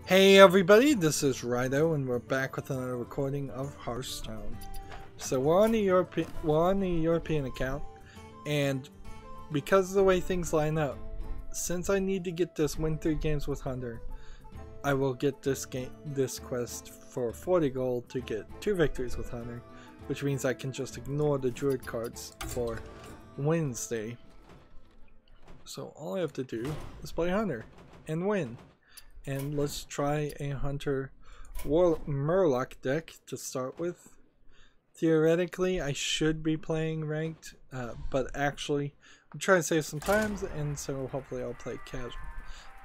Hey everybody, this is Rydo and we're back with another recording of Hearthstone. So we're on the European account, and because of the way things line up, since I need to get this win 3 games with Hunter, I will get this quest for 40 gold to get 2 victories with Hunter, which means I can just ignore the Druid cards for Wednesday. So all I have to do is play Hunter and win. And let's try a Hunter Murloc deck to start with. Theoretically, I should be playing ranked, but actually, I'm trying to save some time, and so hopefully I'll play casual.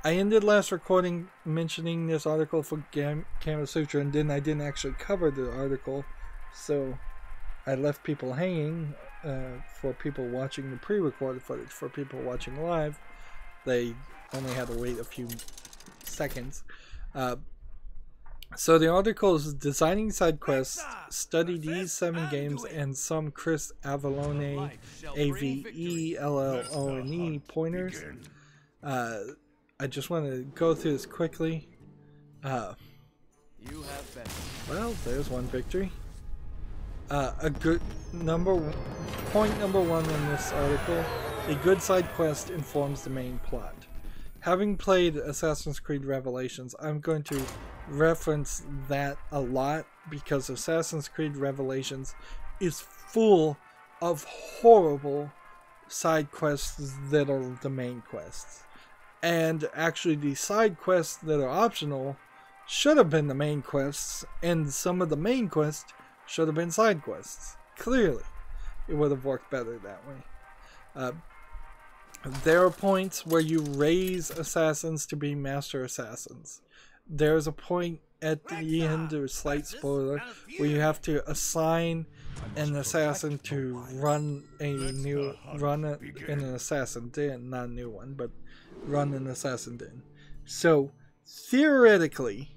I ended last recording mentioning this article for Kama Sutra, and then I didn't actually cover the article, so I left people hanging for people watching the pre-recorded footage. For people watching live, they only had to wait a few seconds. So the article is designing side quests, study these 7 games and some Chris Avellone Avellone pointers. I just want to go through this quickly. Well, there's one victory. A good point number 1 in this article: a good side quest informs the main plot. Having played Assassin's Creed Revelations, I'm going to reference that a lot because Assassin's Creed Revelations is full of horrible side quests that are the main quests. And actually the side quests that are optional should have been the main quests, and some of the main quests should have been side quests. Clearly, it would have worked better that way. There are points where you raise assassins to be master assassins. There's a point at the end, or slight spoiler, where you have to assign an assassin to run an assassin den, not a new one, but run an assassin den. So theoretically,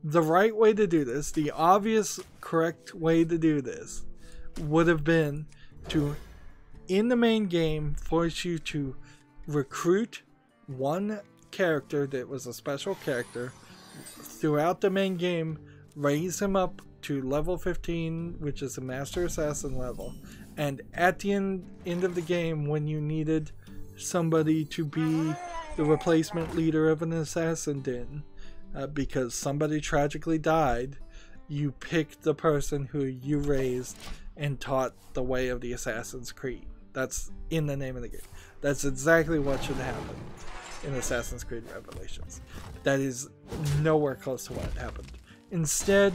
the right way to do this, the obvious correct way to do this, would have been to, in the main game, force you to recruit one character that was a special character throughout the main game, raise him up to level 15, which is a master assassin level, and at the end of the game, when you needed somebody to be the replacement leader of an assassin den, because somebody tragically died, you picked the person who you raised and taught the way of the Assassin's Creed. That's in the name of the game. That's exactly what should happen in Assassin's Creed Revelations. That is nowhere close to what happened. Instead,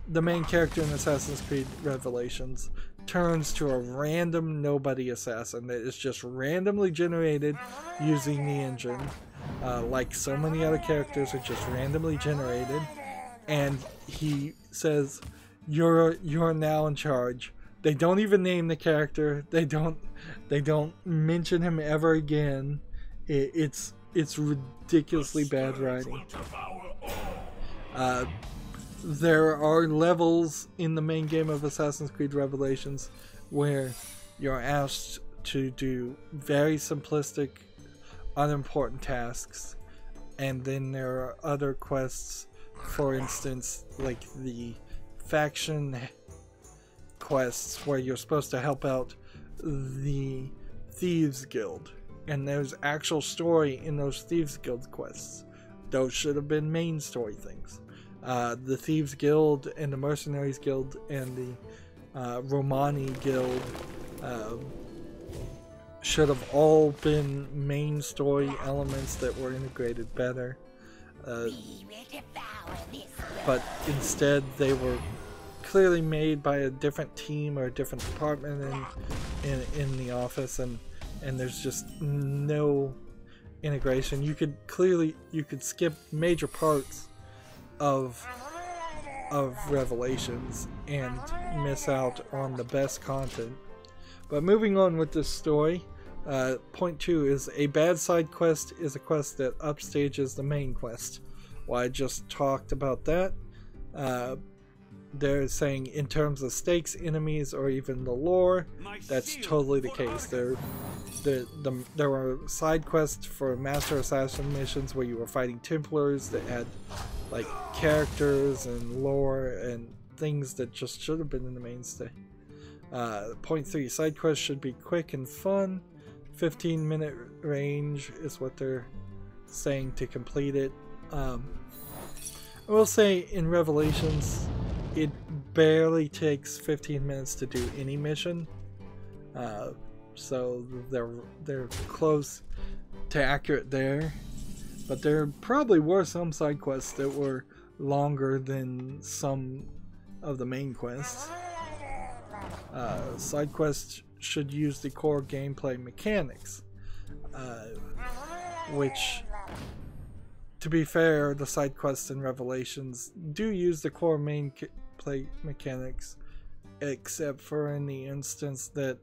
the main character in Assassin's Creed Revelations turns to a random nobody assassin that is just randomly generated using the engine. Like so many other characters are just randomly generated, and he says, you're now in charge. They don't even name the character. They don't mention him ever again. It's ridiculously bad writing. There are levels in the main game of Assassin's Creed Revelations where you're asked to do very simplistic, unimportant tasks, and then there are other quests, for instance, like the faction quests where you're supposed to help out the Thieves Guild, and there's actual story in those Thieves Guild quests. Those should have been main story things. The Thieves Guild and the Mercenaries Guild and the Romani Guild should have all been main story elements that were integrated better, but instead they were clearly made by a different team or a different department in the office, and there's just no integration. You could skip major parts of Revelations and miss out on the best content. But moving on with this story, point 2 is a bad side quest is a quest that upstages the main quest. Well, I just talked about that. They're saying in terms of stakes, enemies, or even the lore, that's totally the case. There were side quests for Master Assassin missions where you were fighting Templars that had like characters and lore and things that just should have been in the mainstay. Point 3, side quests should be quick and fun. 15-minute range is what they're saying to complete it. I will say in Revelations, it barely takes 15 minutes to do any mission. So they're close to accurate there. But there probably were some side quests that were longer than some of the main quests. Side quests should use the core gameplay mechanics, which, to be fair, the side quests in Revelations do use the core main play mechanics, except for in the instance that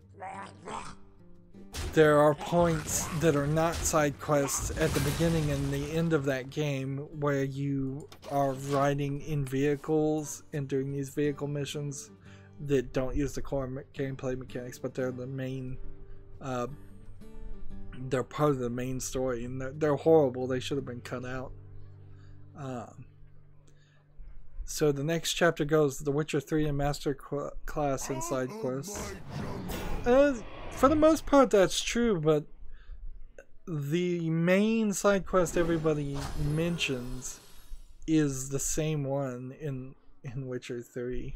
there are points that are not side quests at the beginning and the end of that game where you are riding in vehicles and doing these vehicle missions that don't use the core gameplay mechanics, but they're the main, they're part of the main story, and they're horrible. They should have been cut out. So the next chapter goes The Witcher 3 and Master Class and side quests. For the most part, that's true, but the main side quest everybody mentions is the same one in Witcher 3.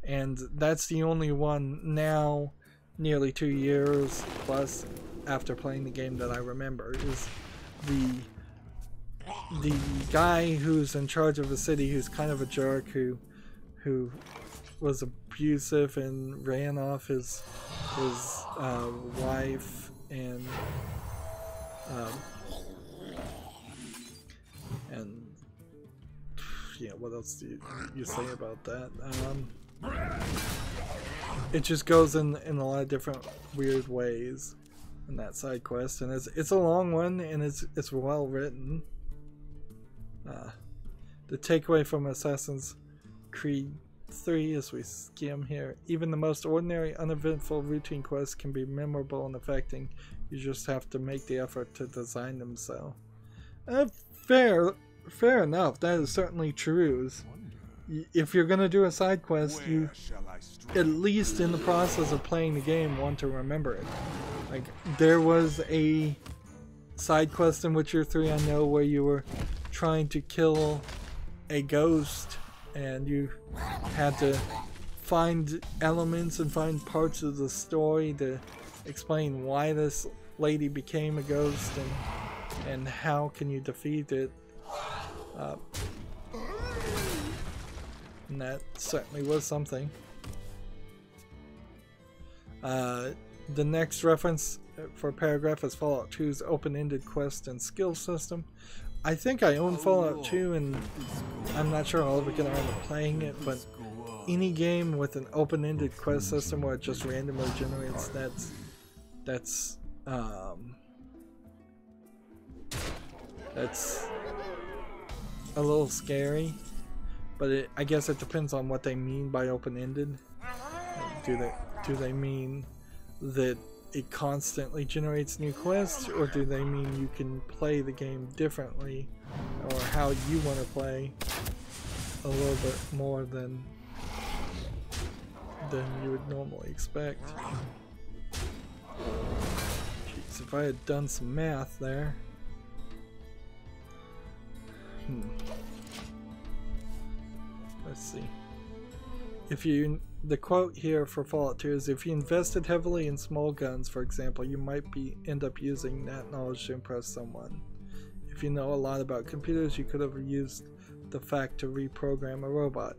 And that's the only one now, nearly 2 years plus after playing the game, that I remember, is the guy who's in charge of the city, who's kind of a jerk, who was abusive and ran off his wife, and yeah, what else do you say about that? It just goes in a lot of different weird ways in that side quest, and it's a long one, and it's well written. The takeaway from Assassin's Creed 3, as we skim here: even the most ordinary, uneventful routine quests can be memorable and affecting. You just have to make the effort to design them so. Fair enough. That is certainly true. If you're going to do a side quest, you, at least in the process of playing the game, want to remember it. Like, there was a side quest in Witcher 3, I know, where you were trying to kill a ghost, and you had to find elements and find parts of the story to explain why this lady became a ghost and how can you defeat it. And that certainly was something. The next reference for paragraph is Fallout 2's open-ended quest and skill system. I think I own Fallout 2, and I'm not sure I'll ever get around to playing it, but any game with an open-ended quest system where it just randomly generates, that's a little scary. But I guess it depends on what they mean by open-ended. Do they mean that it constantly generates new quests, or do they mean you can play the game differently, or how you want to play a little bit more than you would normally expect? Jeez, if I had done some math there. Let's see. The quote here for Fallout 2 is, if you invested heavily in small guns, for example, you might end up using that knowledge to impress someone. If you know a lot about computers, you could have used the fact to reprogram a robot.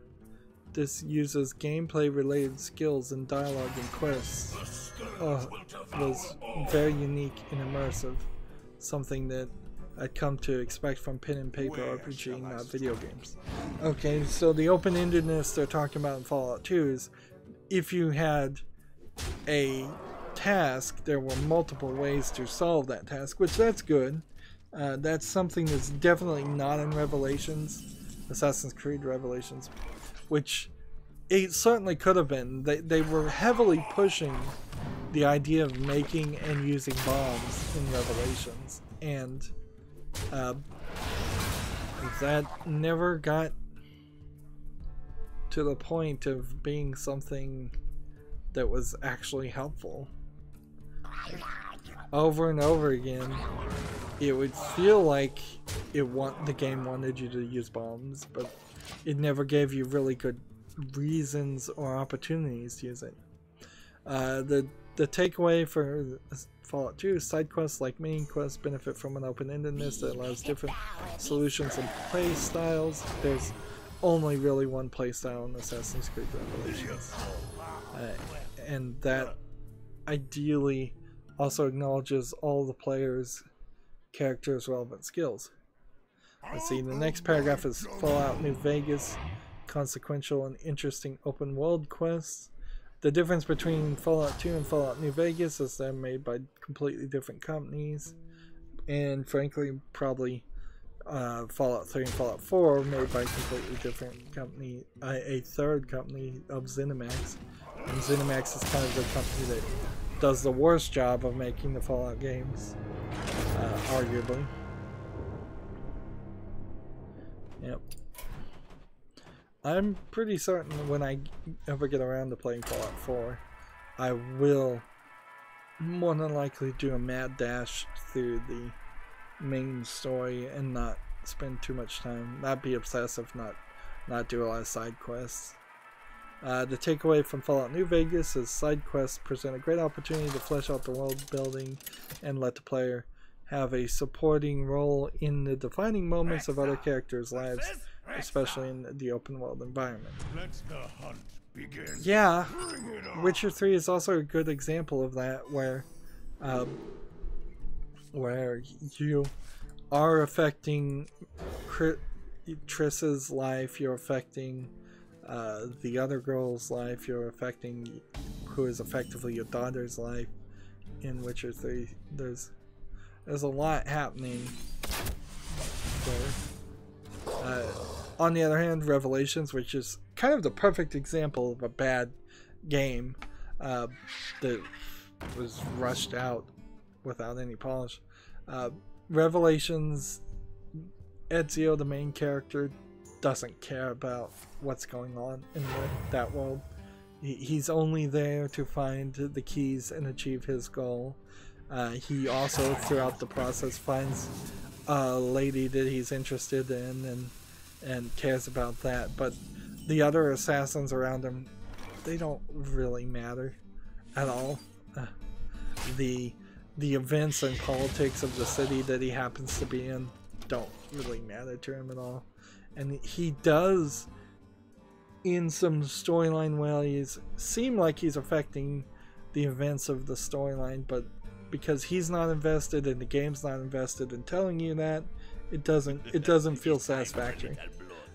This uses gameplay related skills in dialogue and quests. Was very unique and immersive. Something that I'd come to expect from pen and paper RPG, not video games. Okay, so the open-endedness they're talking about in Fallout 2 is, if you had a task, there were multiple ways to solve that task, which that's good. That's something that's definitely not in Revelations, Assassin's Creed Revelations, which it certainly could have been. They were heavily pushing the idea of making and using bombs in Revelations, and that never got to the point of being something that was actually helpful. Over and over again, it would feel like the game wanted you to use bombs, but it never gave you really good reasons or opportunities to use it. The takeaway for Fallout 2 is side quests like main quests benefit from an open-endedness that allows different solutions and play styles. There's only really one play style in Assassin's Creed Revelations, and that ideally also acknowledges all the players' characters' relevant skills. Let's see, the next paragraph is Fallout New Vegas, consequential and interesting open world quests. The difference between Fallout 2 and Fallout New Vegas is they're made by completely different companies, and frankly probably Fallout 3 and Fallout 4 are made by a completely different company, a third company of ZeniMax. And ZeniMax is kind of the company that does the worst job of making the Fallout games, arguably. Yep. I'm pretty certain when I ever get around to playing Fallout 4, I will more than likely do a mad dash through the main story and not spend too much time, not be obsessive, not do a lot of side quests. The takeaway from Fallout New Vegas is side quests present a great opportunity to flesh out the world building and let the player have a supporting role in the defining moments of other characters' lives, especially in the open world environment. Yeah, Witcher 3 is also a good example of that, where you are affecting Triss's life, you're affecting the other girl's life, you're affecting who is effectively your daughter's life in Witcher 3. There's a lot happening there. On the other hand, Revelations, which is kind of the perfect example of a bad game that was rushed out without any polish. Revelations, Ezio, the main character, doesn't care about what's going on in that world. He's only there to find the keys and achieve his goal. He also, throughout the process, finds a lady that he's interested in and cares about that. But the other assassins around him, they don't really matter at all. The events and politics of the city that he happens to be in don't really matter to him at all. And he does, in some storyline ways, seem like he's affecting the events of the storyline, but because he's not invested and the game's not invested in telling you that, it doesn't feel satisfactory.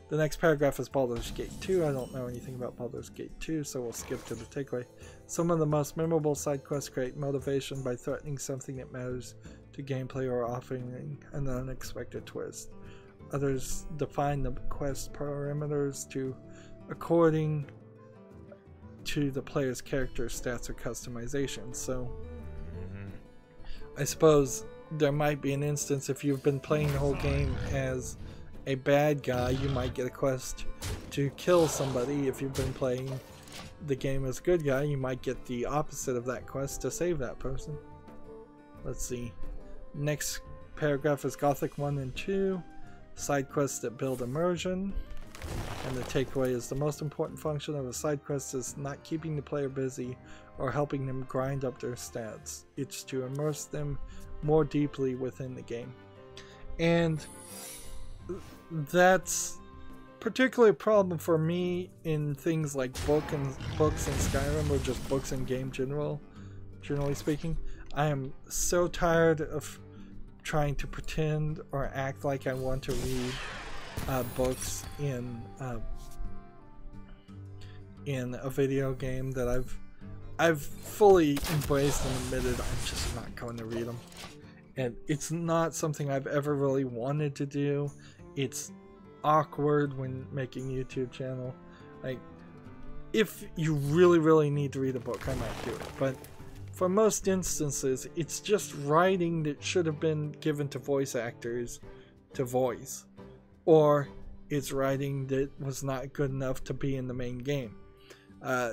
The next paragraph is Baldur's Gate 2. I don't know anything about Baldur's Gate 2, so we'll skip to the takeaway. Some of the most memorable side quests create motivation by threatening something that matters to gameplay or offering an unexpected twist. Others define the quest parameters according to the player's character stats or customization. So I suppose there might be an instance if you've been playing the whole game as a bad guy, you might get a quest to kill somebody. If you've been playing the game as a good guy, you might get the opposite of that quest to save that person. Let's see. Next paragraph is Gothic 1 and 2. Side quests that build immersion. And the takeaway is the most important function of a side quest is not keeping the player busy or helping them grind up their stats. It's to immerse them more deeply within the game. And that's particularly a problem for me in things like books in Skyrim, or just books in game generally speaking. I am so tired of trying to pretend or act like I want to read books in a video game that I've fully embraced and admitted I'm just not going to read them. And it's not something I've ever really wanted to do. It's awkward when making a YouTube channel. Like, if you really need to read a book, I might do it. But for most instances, it's just writing that should have been given to voice actors to voice. or its writing that was not good enough to be in the main game.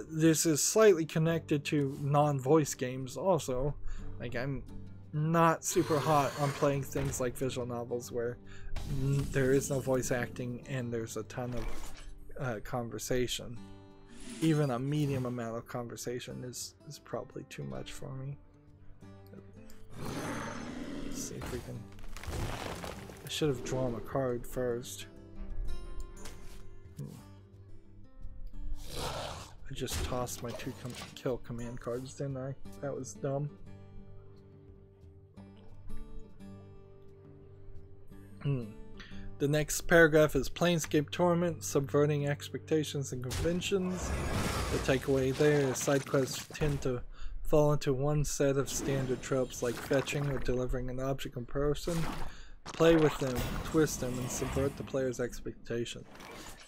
This is slightly connected to non-voice games also. Like, I'm not super hot on playing things like visual novels where there is no voice acting and there's a ton of conversation. Even a medium amount of conversation is probably too much for me. Let's see if we can... I should have drawn a card first. I just tossed my 2 kill command cards, didn't I? That was dumb. The next paragraph is Planescape Tournament, subverting expectations and conventions. The takeaway there is side quests tend to fall into one set of standard tropes like fetching or delivering an object in person. Play with them, twist them, and subvert the player's expectation.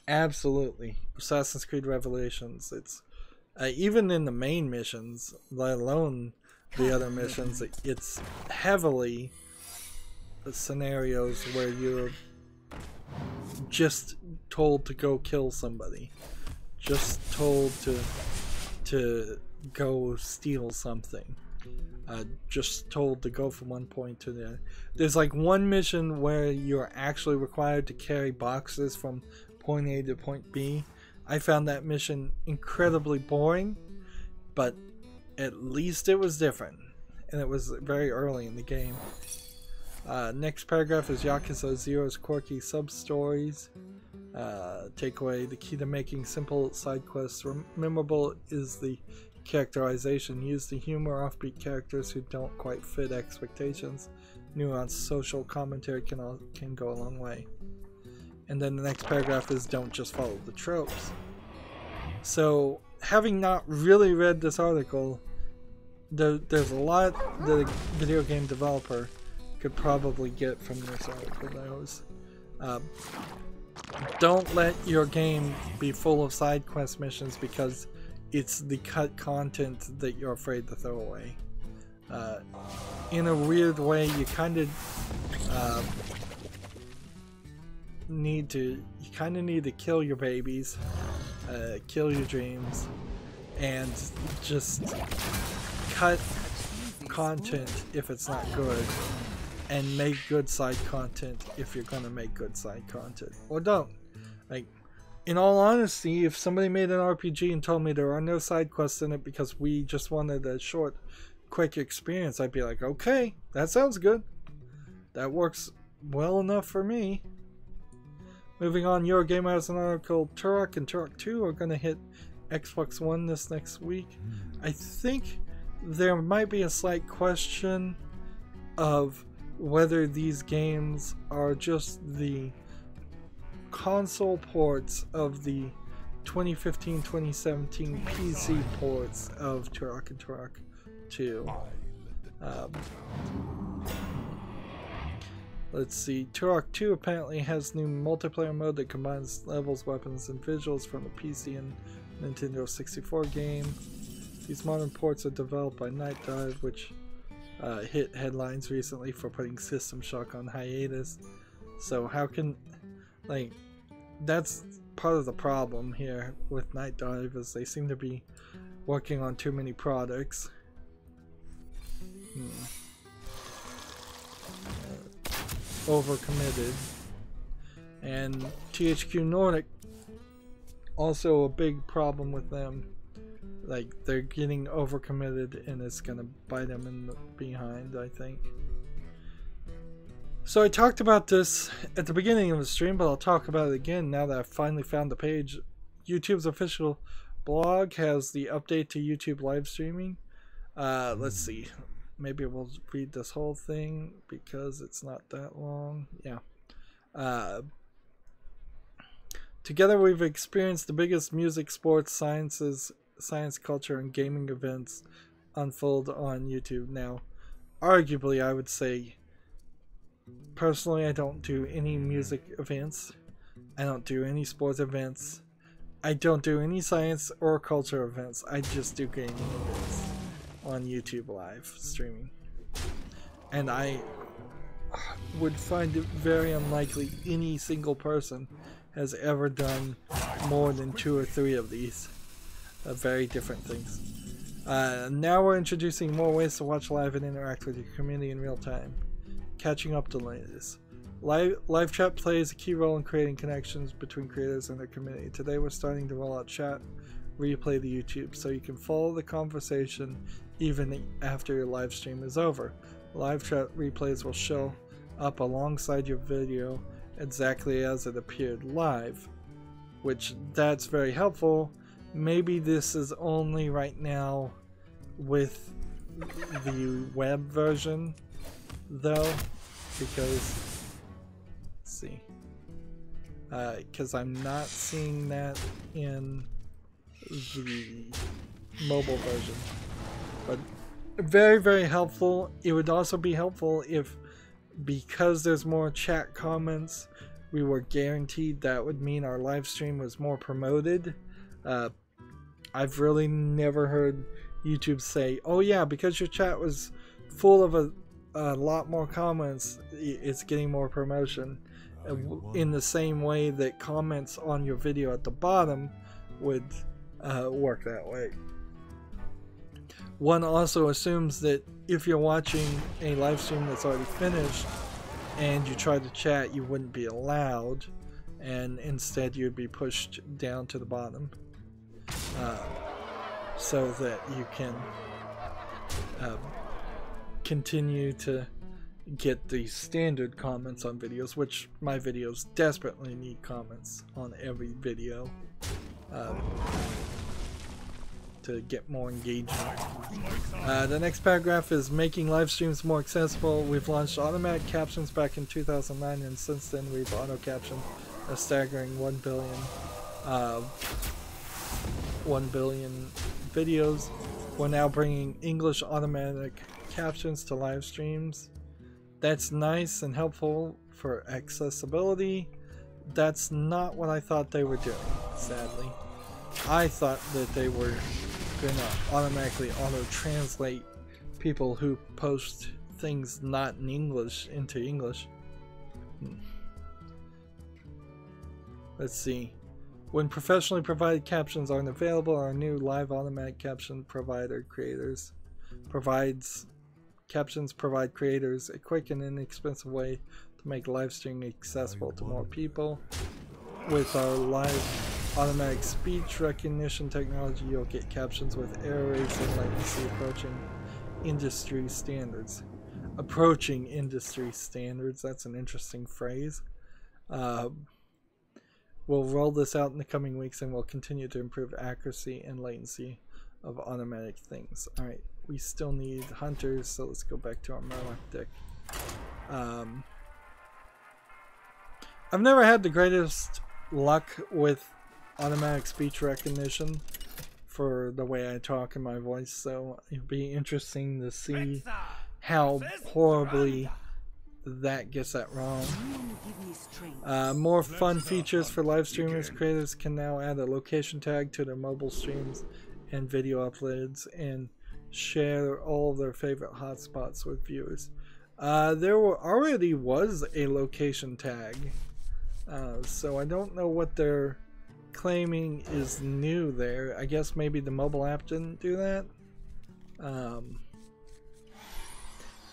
Absolutely. Assassin's Creed Revelations, it's even in the main missions, let alone the other missions, it's heavily scenarios where you're just told to go kill somebody, just told to go steal something, just told to go from one point to the other. There's like one mission where you're actually required to carry boxes from point A to point B. I found that mission incredibly boring, but at least it was different, and it was very early in the game. Next paragraph is Yakuza 0's quirky sub-stories. Takeaway, the key to making simple side quests memorable is the characterization. Use the humor, offbeat characters who don't quite fit expectations. Nuanced social commentary can go a long way. And then the next paragraph is don't just follow the tropes. So, having not really read this article, there's a lot that a video game developer could probably get from this article. Don't let your game be full of side quest missions because it's the cut content that you're afraid to throw away. In a weird way, you kind of need to kill your babies, kill your dreams, and just cut content if it's not good, and make good side content if you're gonna make good side content, or don't. Like, in all honesty, if somebody made an RPG and told me there are no side quests in it because we just wanted a short, quick experience, I'd be like, okay, that sounds good. That works well enough for me. Moving on, Eurogamer has an article. Turok and Turok 2 are going to hit Xbox One this next week. I think there might be a slight question of whether these games are just the console ports of the 2015-2017 PC ports of Turok and Turok 2. Let's see, Turok 2 apparently has new multiplayer mode that combines levels, weapons, and visuals from the PC and Nintendo 64 game. These modern ports are developed by Night Dive, which hit headlines recently for putting System Shock on hiatus. So how can, like, that's part of the problem here with Night Dive, is they seem to be working on too many products. Overcommitted. And THQ Nordic, also a big problem with them. Like, they're getting overcommitted and it's gonna bite them in the behind, I think. So I talked about this at the beginning of the stream, but I'll talk about it again now that I've finally found the page. YouTube's official blog has the update to YouTube live streaming. Let's see. Maybe we'll read this whole thing because it's not that long. Yeah. Together we've experienced the biggest music, sports, science, culture, and gaming events unfold on YouTube. Now, arguably, I would say, personally, I don't do any music events. I don't do any sports events. I don't do any science or culture events. I just do gaming events on YouTube live streaming. And I would find it very unlikely any single person has ever done more than 2 or 3 of these. Very different things. Now we're introducing more ways to watch live and interact with your community in real time. Catching up to the latest. Live chat plays a key role in creating connections between creators and their community. Today we're starting to roll out chat replay to YouTube so you can follow the conversation even after your live stream is over. Live chat replays will show up alongside your video exactly as it appeared live, which that's very helpful. Maybe this is only right now with the web version though, because let's see, because I'm not seeing that in the mobile version, but very, very helpful. It would also be helpful if, because there's more chat comments, we were guaranteed that would mean our live stream was more promoted. I've really never heard YouTube say, oh yeah, because your chat was full of a lot more comments, it's getting more promotion, in the same way that comments on your video at the bottom would work that way. One also assumes that if you're watching a live stream that's already finished and you try to chat, you wouldn't be allowed, and instead you'd be pushed down to the bottom, so that you can continue to get the standard comments on videos, which my videos desperately need comments on every video to get more engagement. The next paragraph is making live streams more accessible. We've launched automatic captions back in 2009, and since then we've auto-captioned a staggering 1 billion videos. We're now bringing English automatic captions to live streams. That's nice and helpful for accessibility. That's not what I thought they were doing, sadly. I thought that they were going to automatically auto-translate people who post things not in English into English. Let's see. When professionally provided captions aren't available, our new live automatic caption provider provide creators a quick and inexpensive way to make live streaming accessible to more people. With our live automatic speech recognition technology, you'll get captions with error rates and latency approaching industry standards. Approaching industry standards, that's an interesting phrase. We'll roll this out in the coming weeks, and we'll continue to improve accuracy and latency of automatic things. Alright, we still need hunters, so let's go back to our Murloc deck. I've never had the greatest luck with automatic speech recognition for the way I talk in my voice, so it'd be interesting to see how horribly that gets that wrong. More fun features for live streamers. Creators can now add a location tag to their mobile streams and video uploads and share all of their favorite hotspots with viewers. There already was a location tag, so I don't know what they're claiming is new there. I guess maybe the mobile app didn't do that.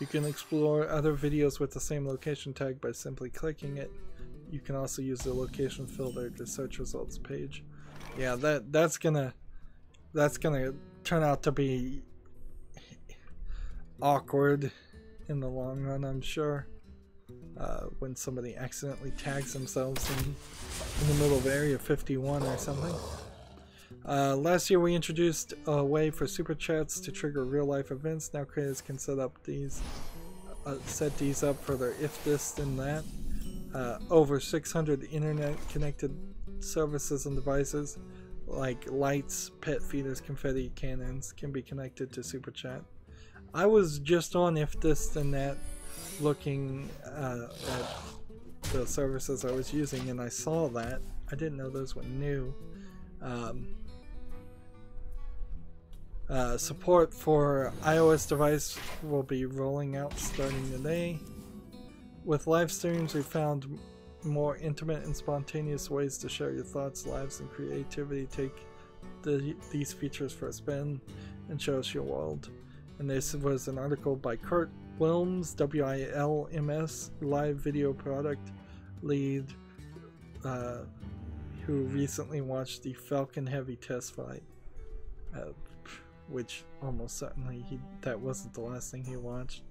You can explore other videos with the same location tag by simply clicking it. You can also use the location filter to search results page. Yeah, that's gonna turn out to be awkward in the long run, I'm sure. When somebody accidentally tags themselves in the middle of Area 51 or something. Last year we introduced a way for super chats to trigger real life events. Now creators can set these up for their if this then that. Over 600 internet connected services and devices like lights, pet feeders, confetti cannons can be connected to super chat. I was just on if this then that looking at the services I was using, and I saw that. I didn't know those were new. Support for iOS device will be rolling out starting today. With live streams, we found more intimate and spontaneous ways to share your thoughts, lives, and creativity. Take these features for a spin and show us your world. And this was an article by Kurt Wilms, WILMS, live video product lead, who recently watched the Falcon Heavy test fight, which almost certainly that wasn't the last thing he watched.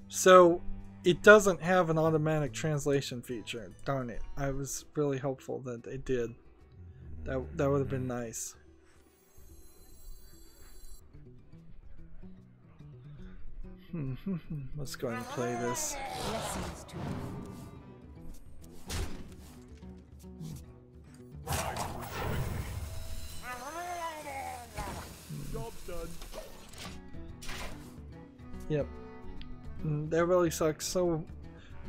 So it doesn't have an automatic translation feature. Darn it. I was really hopeful that it did. That would have been nice. Let's go ahead and play this. Job's done. Yep. That really sucks. So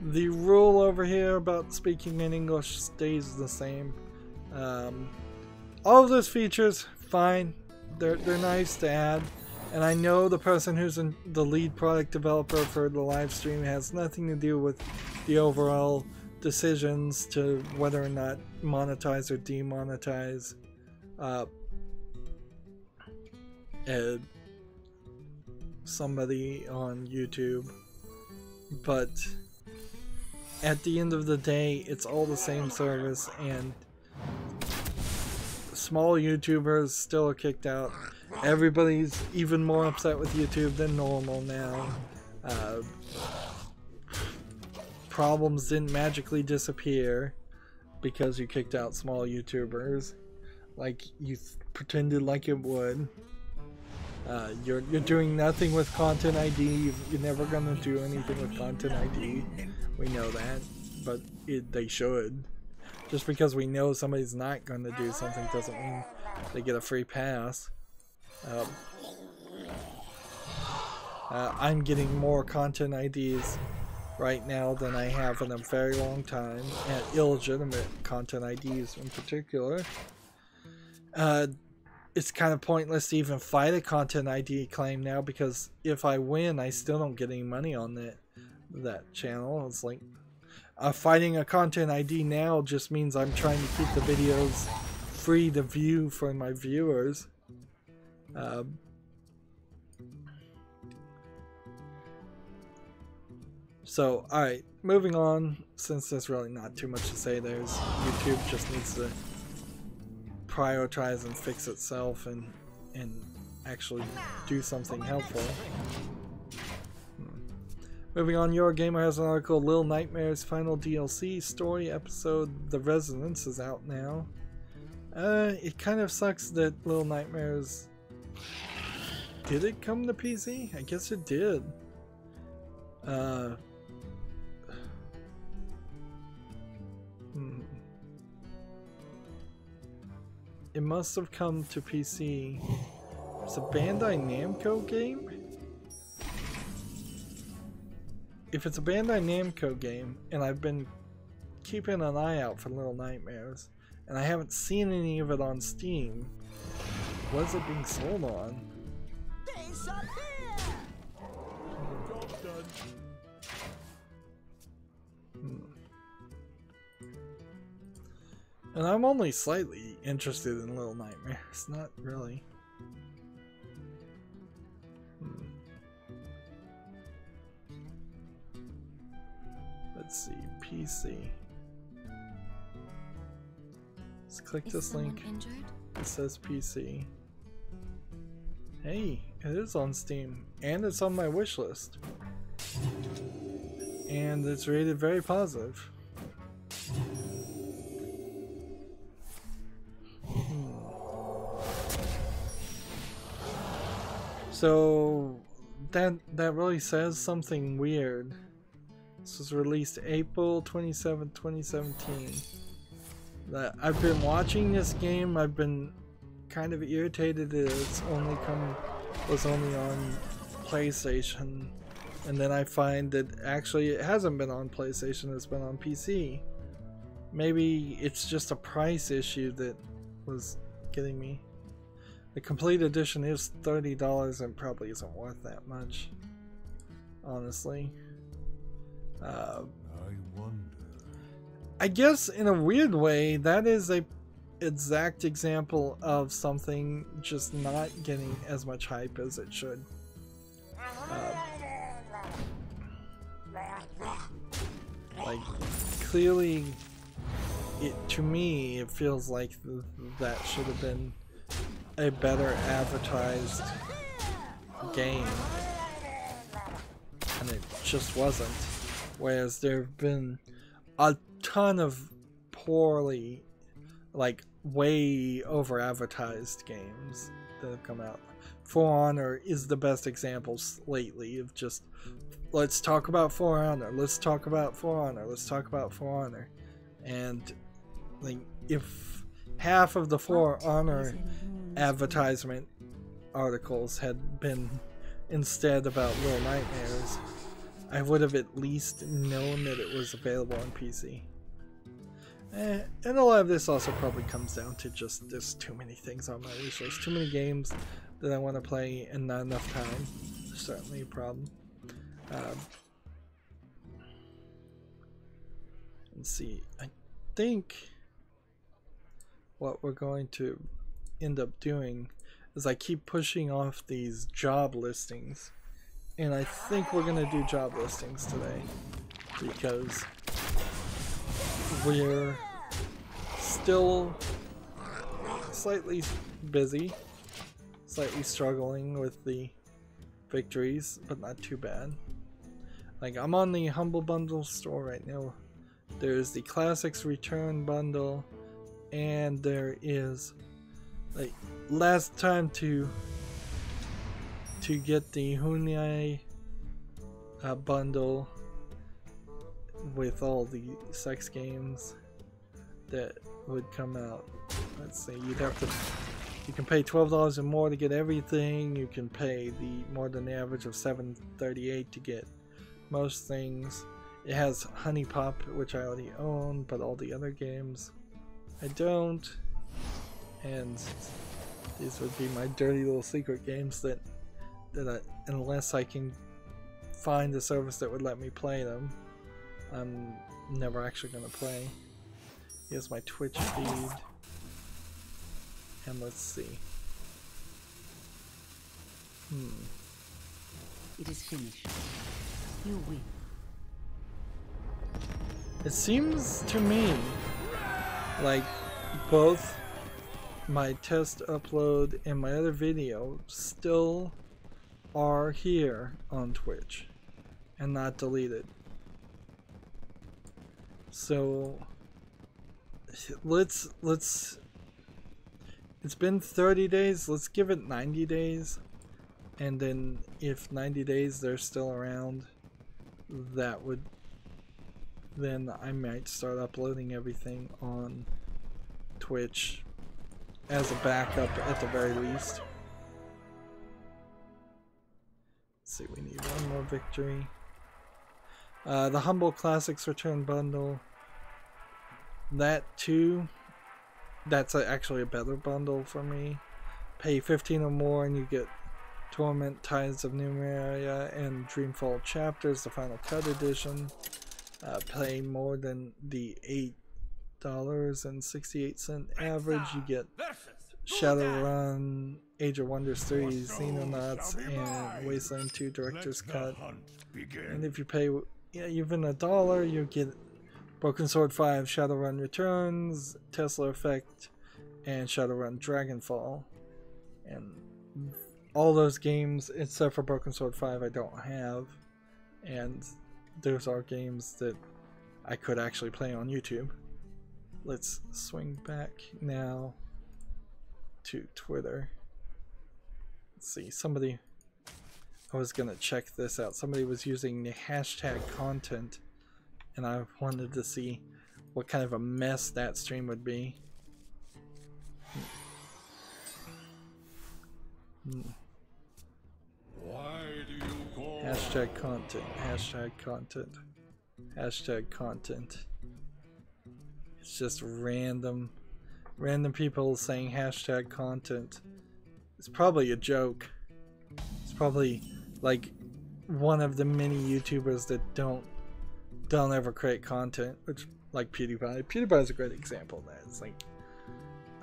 the rule over here about speaking in English stays the same. All of those features, fine. They're nice to add. And I know the person who's the lead product developer for the live stream has nothing to do with the overall decisions to whether or not monetize or demonetize somebody on YouTube. But at the end of the day, it's all the same service, and small YouTubers still are kicked out. Everybody's even more upset with YouTube than normal now. Problems didn't magically disappear because you kicked out small YouTubers, like you pretended like it would. You're doing nothing with Content ID. You're never gonna do anything with Content ID. We know that, but they should. Just because we know somebody's not gonna do something doesn't mean they get a free pass. I'm getting more Content IDs right now than I have in a very long time, and illegitimate Content IDs in particular. It's kind of pointless to even fight a Content ID claim now, because if I win, I still don't get any money on that channel. It's like fighting a Content ID now just means I'm trying to keep the videos free to view for my viewers. So, alright, moving on, since there's really not too much to say. YouTube just needs to prioritize and fix itself and actually do something helpful. Moving on, Your Gamer has an article, Little Nightmares final DLC story episode The Resonance is out now. It kind of sucks that Little Nightmares... Did it come to PC? I guess it did. It must have come to PC. It's a Bandai Namco game? If it's a Bandai Namco game, and I've been keeping an eye out for Little Nightmares, and I haven't seen any of it on Steam, what is it being sold on? Job's done. And I'm only slightly interested in Little Nightmares, not really. Let's see, PC. Let's click this link. It says PC. Hey, it is on Steam, and it's on my wish list. And it's rated very positive. So that really says something weird. This was released April 27, 2017. I've been watching this game. I've been kind of irritated that it's was only on PlayStation, and then I find that actually it hasn't been on PlayStation. It's been on PC. Maybe it's just a price issue that was getting me. The complete edition is $30 and probably isn't worth that much, honestly. I wonder. I guess in a weird way, that is a exact example of something just not getting as much hype as it should. Like, clearly, to me, it feels like that should have been a better advertised game, and it just wasn't. Whereas there have been a ton of poorly, like, way over advertised games that have come out. For Honor is the best example lately of just, let's talk about For Honor, let's talk about For Honor, let's talk about For Honor. And like, if half of the For Honor advertisement articles had been instead about Little Nightmares, I would have at least known that it was available on PC. And a lot of this also probably comes down to just there's too many things on my wish list, too many games that I want to play and not enough time. Certainly a problem. Let's see, I think what we're going to end up doing is I keep pushing off these job listings, and I think we're gonna do job listings today because we're still slightly busy, slightly struggling with the victories, but not too bad. Like, I'm on the Humble Bundle store right now. There's the Classics Return Bundle, and there is, like, last time to get the Hunyai bundle with all the sex games that would come out. Let's see, you can pay $12 or more to get everything. You can pay the more than the average of $7.38 to get most things. It has Honey Pop, which I already own, but all the other games I don't. And these would be my dirty little secret games that unless I can find a service that would let me play them, I'm never actually going to play. Here's my Twitch feed. And let's see. It is finished. You win. It seems to me like both my test upload and my other video still are here on Twitch and not deleted. So let's it's been 30 days, let's give it 90 days, and then if 90 days they're still around, then I might start uploading everything on Twitch as a backup at the very least. Let's see, we need one more victory. The Humble Classics Return Bundle, that too, that's actually a better bundle for me. Pay 15 or more and you get Torment, Tides of Numeria, and Dreamfall Chapters, the Final Cut Edition. Pay more than the $8.68 average, you get Shadowrun, Age of Wonders 3, Xenonauts, and Wasteland 2 Director's Cut. And if you pay even $1, you get Broken Sword 5, Shadowrun Returns, Tesla Effect, and Shadowrun Dragonfall. And all those games, except for Broken Sword 5, I don't have. And those are games that I could actually play on YouTube. Let's swing back now to Twitter. Let's see, I was gonna check this out. Somebody was using the hashtag content, and I wanted to see what kind of a mess that stream would be. Why do you call Hashtag content, hashtag content, hashtag content. It's just random people saying hashtag content It's probably a joke. It's probably like one of the many YouTubers that don't ever create content, which like PewDiePie. PewDiePie is a great example of that. It's like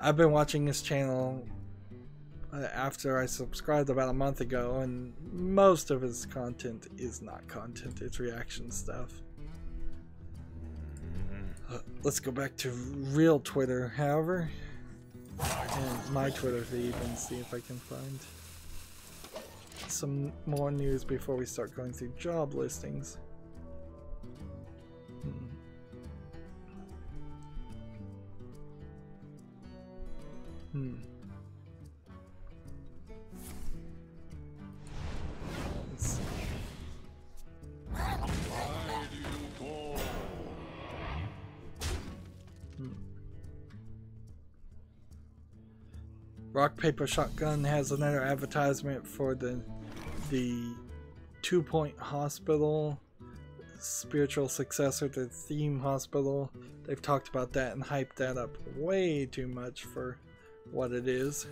I've been watching this channel after I subscribed about a month ago, and most of his content is not content, it's reaction stuff. Let's go back to real Twitter, however, and my Twitter feed, and see if I can find some more news before we start going through job listings. Let's see. Rock Paper Shotgun has another advertisement for the 2-Point Hospital, spiritual successor to Theme Hospital. They've talked about that and hyped that up way too much for what it is.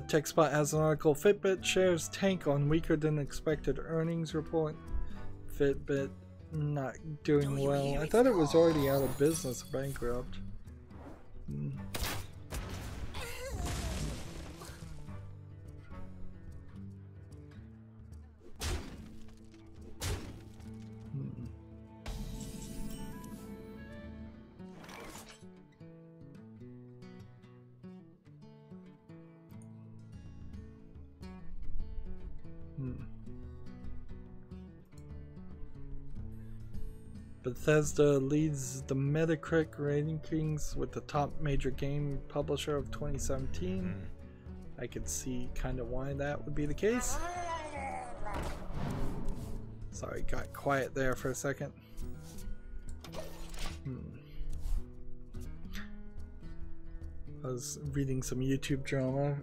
TechSpot has an article. Fitbit shares tank on weaker than expected earnings report. Fitbit not doing well. I thought it was already out of business, bankrupt. Bethesda leads the Metacritic rankings with the top major game publisher of 2017. I could see kind of why that would be the case. Sorry, got quiet there for a second. I was reading some YouTube drama,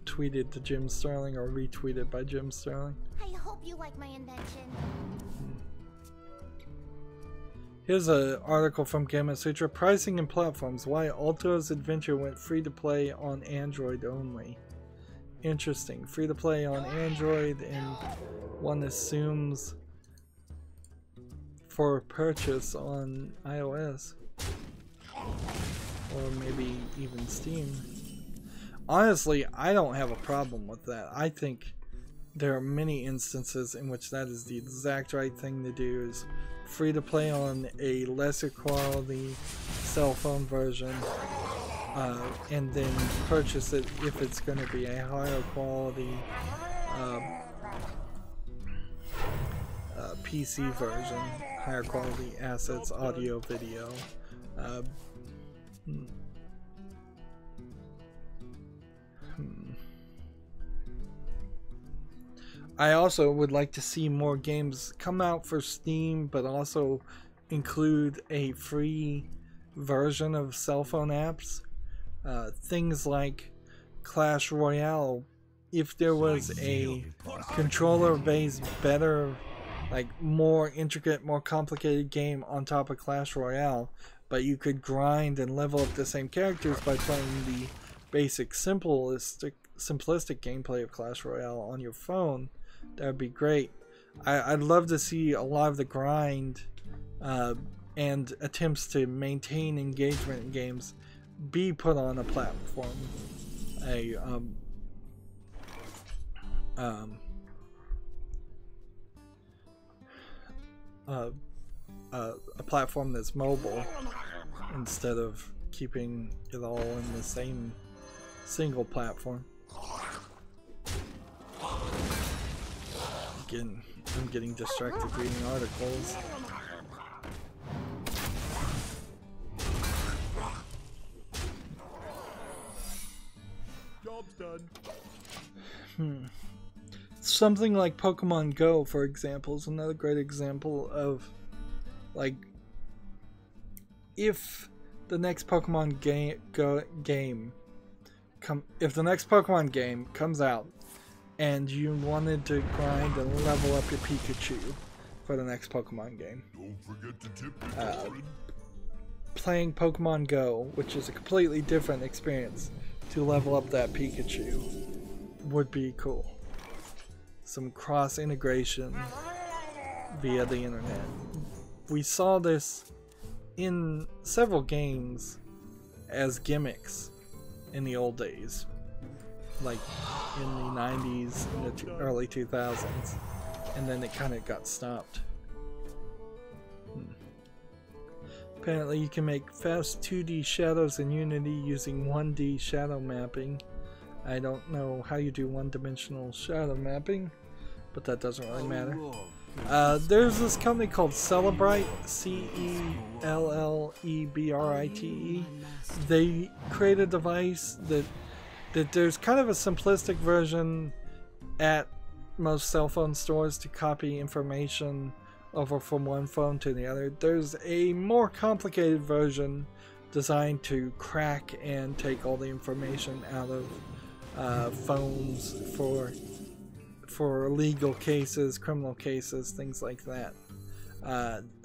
tweeted to Jim Sterling, or retweeted by Jim Sterling. I hope you like my invention. Here's an article from Gamma Sutra. Pricing and platforms. Why Alto's Adventure went free to play on Android only. Interesting. Free to play on Android, and one assumes for purchase on iOS. Or maybe even Steam. Honestly, I don't have a problem with that. I think there are many instances in which that is the exact right thing to do, is free to play on a lesser quality cell phone version, and then purchase it if it's going to be a higher quality PC version, higher quality assets, audio, video. I also would like to see more games come out for Steam, but also include a free version of cell phone apps. Things like Clash Royale. If there was a controller-based, better, like more intricate, more complicated game on top of Clash Royale, but you could grind and level up the same characters by playing the basic, simplistic gameplay of Clash Royale on your phone, that would be great. I'd love to see a lot of the grind and attempts to maintain engagement in games be put on a platform, a platform that's mobile, instead of keeping it all in the same single platform. Again, I'm getting distracted reading articles. Job's done. Something like Pokemon Go, for example, is another great example of, like, if the next Pokemon game comes out and you wanted to grind and level up your Pikachu for the next Pokemon game. Don't forget to tip your card. Playing Pokemon Go, which is a completely different experience to level up that Pikachu, would be cool. Some cross integration via the internet. We saw this in several games as gimmicks in the old days, like in the 90s and the early 2000s, and then it kind of got stopped. Apparently you can make fast 2D shadows in Unity using 1D shadow mapping. I don't know how you do one-dimensional shadow mapping, but that doesn't really matter. There's this company called Celebrite, C-E-L-L-E-B-R-I-T-E. They create a device that there's kind of a simplistic version at most cell phone stores to copy information over from one phone to the other. There's a more complicated version designed to crack and take all the information out of phones for legal cases, criminal cases, things like that.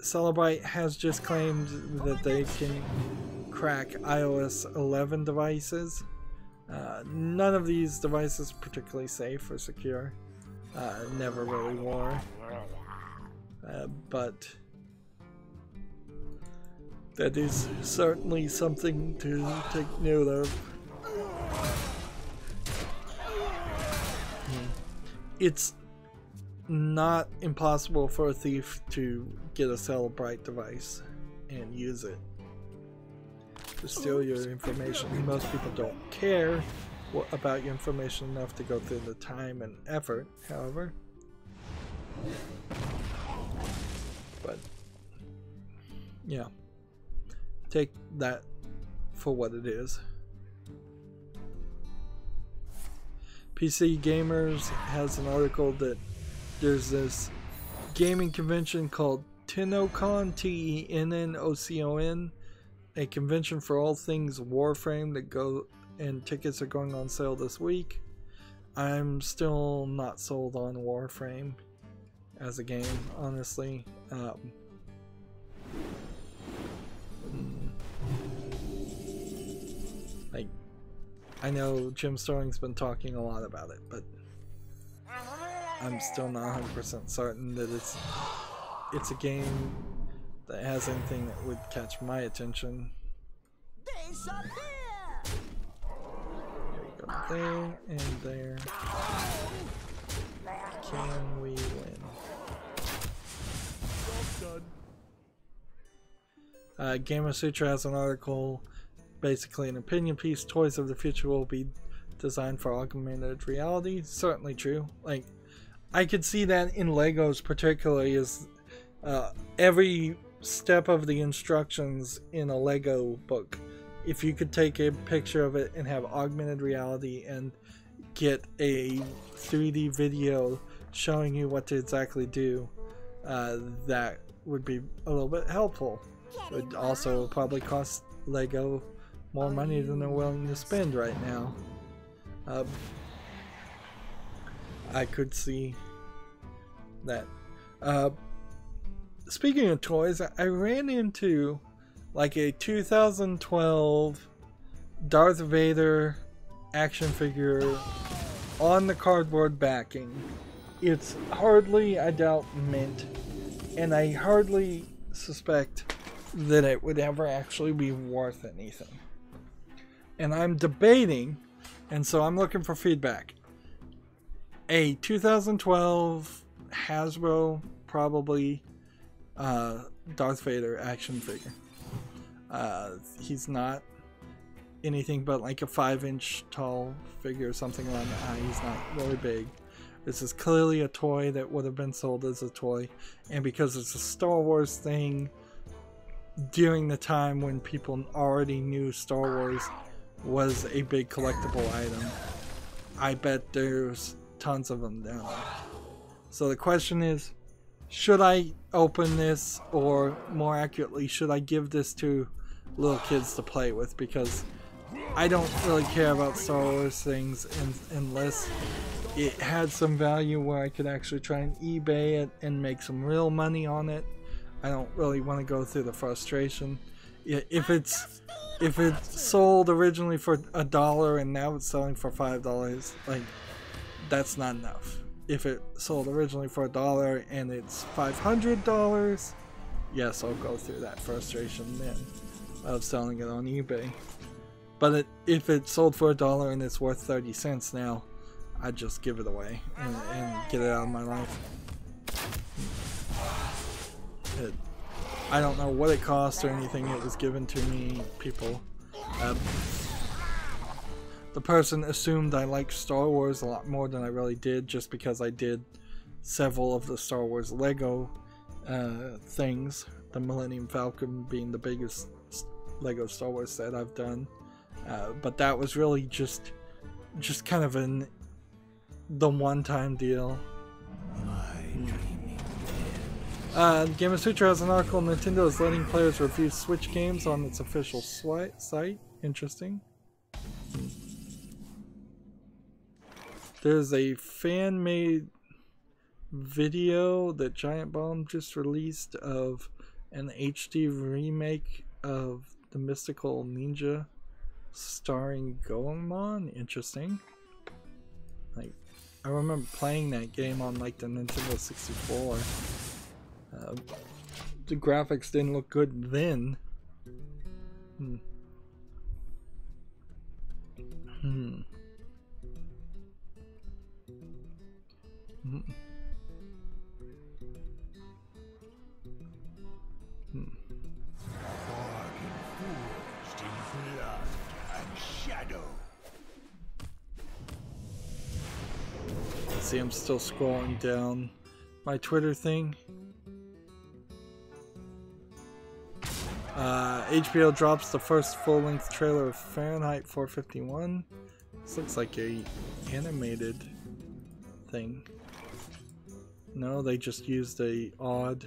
Celebrite has just claimed that they can crack iOS 11 devices. None of these devices are particularly safe or secure. Never really were. But that is certainly something to take note of. It's not impossible for a thief to get a Celebrite device and use it to steal your information. Most people don't care about your information enough to go through the time and effort, however. But yeah, take that for what it is. PC Gamers has an article that there's this gaming convention called TennoCon, T-E-N-N-O-C-O-N, a convention for all things Warframe and tickets are going on sale this week. I'm still not sold on Warframe as a game, honestly. Like, I know Jim Sterling's been talking a lot about it, but I'm still not 100% certain that it's a game that has anything that would catch my attention. There we go, there and there. Can we win? Gamer Sutra has an article, basically an opinion piece. Toys of the future will be designed for augmented reality. Certainly true. Like, I could see that in Legos particularly, is every step of the instructions in a Lego book, if you could take a picture of it and have augmented reality and get a 3D video showing you what to exactly do, that would be a little bit helpful. It would also probably cost Lego more money than they're willing to spend right now. I could see that. Speaking of toys, I ran into like a 2012 Darth Vader action figure on the cardboard backing. It's hardly, I doubt, mint, and I hardly suspect that it would ever actually be worth anything. And I'm debating, and so I'm looking for feedback. A 2012 Hasbro, probably, Darth Vader action figure. He's not anything but like a 5-inch tall figure or something around the eye. He's not really big. This is clearly a toy that would have been sold as a toy, and because it's a Star Wars thing during the time when people already knew Star Wars was a big collectible item, I bet there's tons of them down there. So the question is, should I open this, or more accurately, should I give this to little kids to play with? Because I don't really care about Star Wars things unless it had some value where I could actually try and eBay it and make some real money on it. I don't really want to go through the frustration. If it's sold originally for $1 and now it's selling for $5, like, that's not enough. If it sold originally for $1 and it's $500, yes, I'll go through that frustration then of selling it on eBay. But if it sold for $1 and it's worth 30 cents now, I'd just give it away and get it out of my life. I don't know what it cost or anything. It was given to me. People, the person assumed I liked Star Wars a lot more than I really did, just because I did several of the Star Wars Lego things. The Millennium Falcon being the biggest Lego Star Wars set I've done. But that was really just kind of the one-time deal. Gamer Sutra has an article. Nintendo is letting players review Switch games on its official site. Interesting. There's a fan-made video that Giant Bomb just released of an HD remake of the Mystical Ninja starring Goemon. Interesting. Like, I remember playing that game on like the Nintendo 64. The graphics didn't look good then. See, I'm still scrolling down my Twitter thing. HBO drops the first full-length trailer of Fahrenheit 451. This looks like a animated thing. No, they just used a odd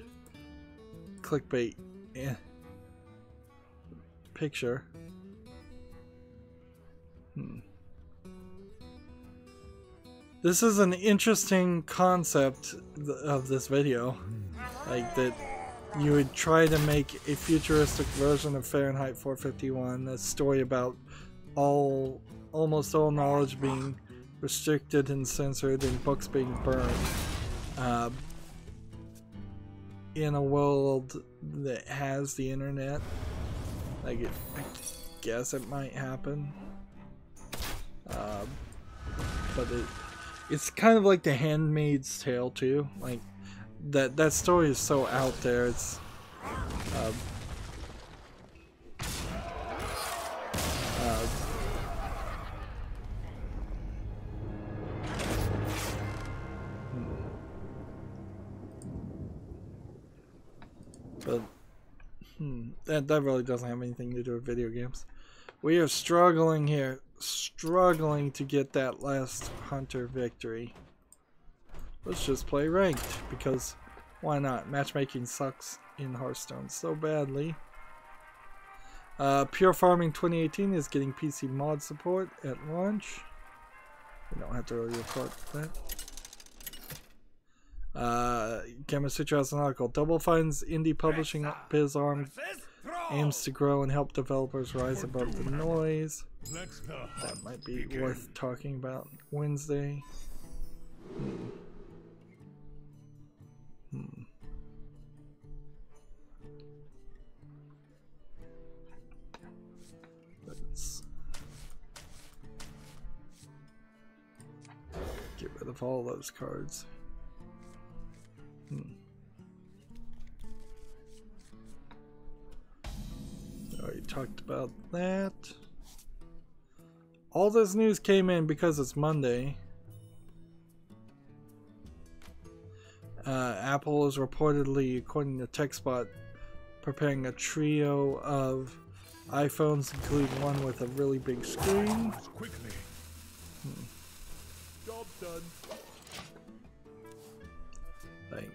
clickbait picture. This is an interesting concept of this video, like that you would try to make a futuristic version of Fahrenheit 451, a story about almost all knowledge being restricted and censored and books being burned, in a world that has the internet. Like, I guess it might happen, but it's kind of like The Handmaid's Tale too. Like, that story is so out there. It's but that really doesn't have anything to do with video games. We are struggling here, struggling to get that last hunter victory. Let's just play ranked, because why not? Matchmaking sucks in Hearthstone so badly. Pure Farming 2018 is getting PC mod support at launch. We don't have to really report that. Gamer Sutra has an article. Double Fine's indie publishing BizArm aims to grow and help developers rise above the noise. That might be worth talking about Wednesday. Let's get rid of all those cards. Already talked about that. All this news came in because it's Monday. Apple is reportedly, according to TechSpot, preparing a trio of iPhones, including one with a really big screen. Job done. Like,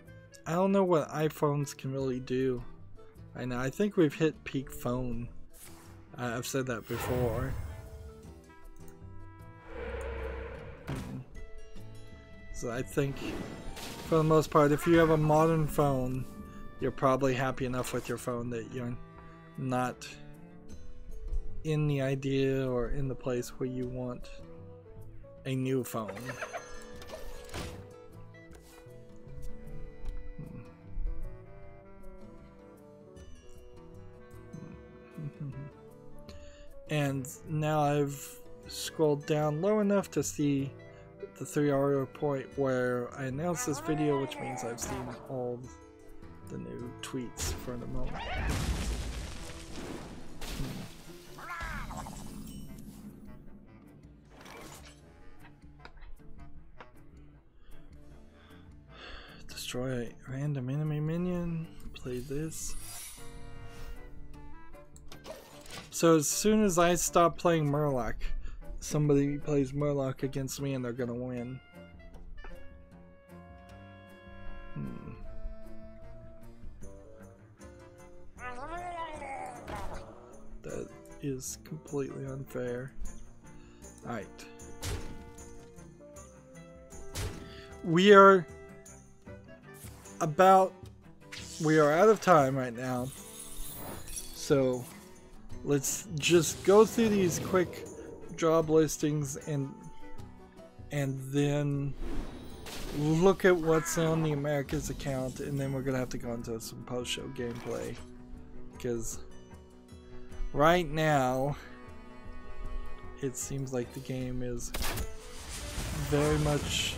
I don't know what iPhones can really do. I know, I think we've hit peak phone. I've said that before. because I think for the most part, if you have a modern phone, you're probably happy enough with your phone that you're not in the idea or in the place where you want a new phone. And now I've scrolled down low enough to see the 3-hour point where I announced this video, which means I've seen all the new tweets for the moment. Destroy a random enemy minion. Play this. So as soon as I stop playing Murloc, somebody plays Murloc against me and they're gonna win. That is completely unfair. Alright. We are out of time right now. So let's just go through these quick job listings and then look at what's on the Americas account, and then we're gonna have to go into some post-show gameplay, because right now it seems like the game is very much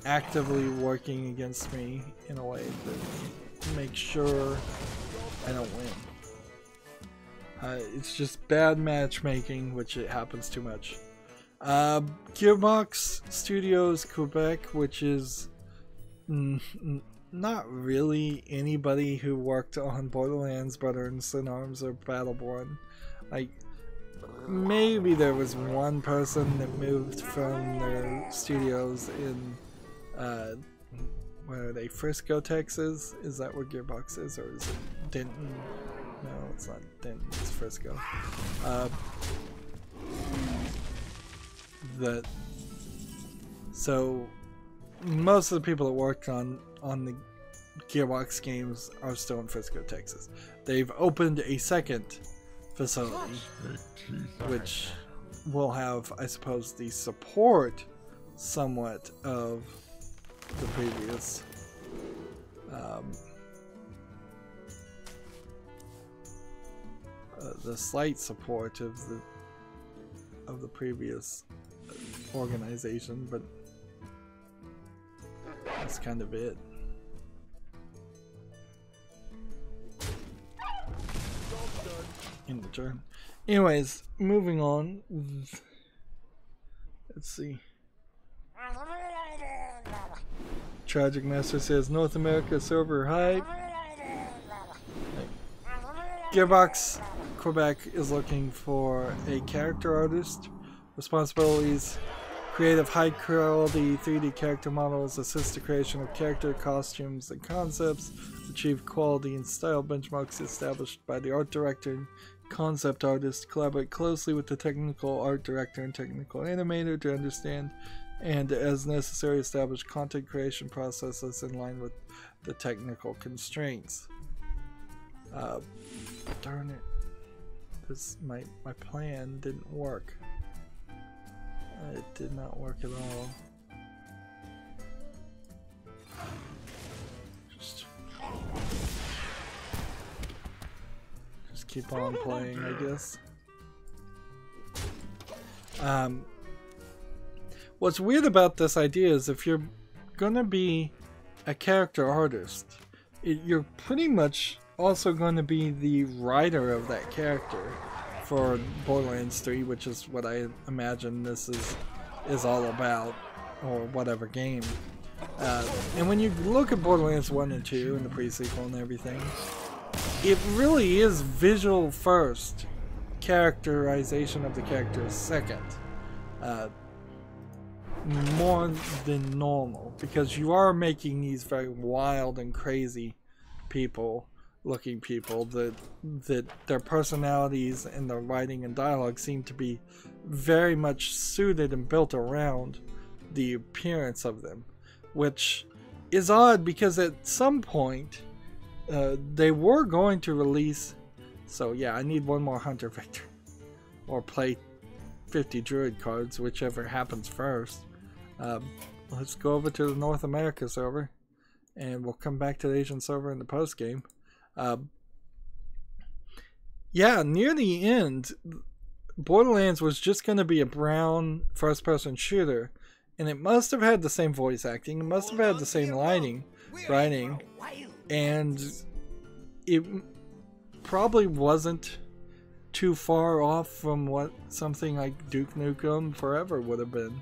actively working against me in a way that makes sure I don't win. It's just bad matchmaking, which it happens too much. Gearbox Studios Quebec, which is not really anybody who worked on Borderlands, Brother and Sin Arms, or Battleborn. Like, maybe there was one person that moved from their studios in, where are they, Frisco, Texas? Is that where Gearbox is, or is it Denton? No, it's not Denton, it's Frisco. So most of the people that worked on the Gearbox games are still in Frisco, Texas. They've opened a second facility, which will have, I suppose, the support somewhat of the previous. The slight support of the previous organization, but that's kind of it. In return. Anyways, moving on. Let's see. Tragic Master says North America server hype. Gearbox Quebec is looking for a character artist. Responsibilities: creative high quality 3D character models, assist the creation of character costumes and concepts, achieve quality and style benchmarks established by the art director and concept artist, collaborate closely with the technical art director and technical animator to understand and, as necessary, establish content creation processes in line with the technical constraints. Darn it. My plan didn't work. It did not work at all. Just keep on playing, I guess. What's weird about this idea is if you're gonna be a character artist, you're pretty much also going to be the writer of that character for Borderlands 3, which is what I imagine this is all about, or whatever game. And when you look at Borderlands 1 and 2 and the pre-sequel and everything, it really is visual first, characterization of the characters second. More than normal, because you are making these very wild and crazy looking people that their personalities and their writing and dialogue seem to be very much suited and built around the appearance of them, which is odd because at some point they were going to release. So yeah, I need one more Hunter Victor, or play 50 Druid cards, whichever happens first. Let's go over to the North America server, and we'll come back to the Asian server in the post game. Yeah, near the end, Borderlands was just going to be a brown first-person shooter, and it must have had the same voice acting, it must have had the same writing, and it probably wasn't too far off from what something like Duke Nukem Forever would have been,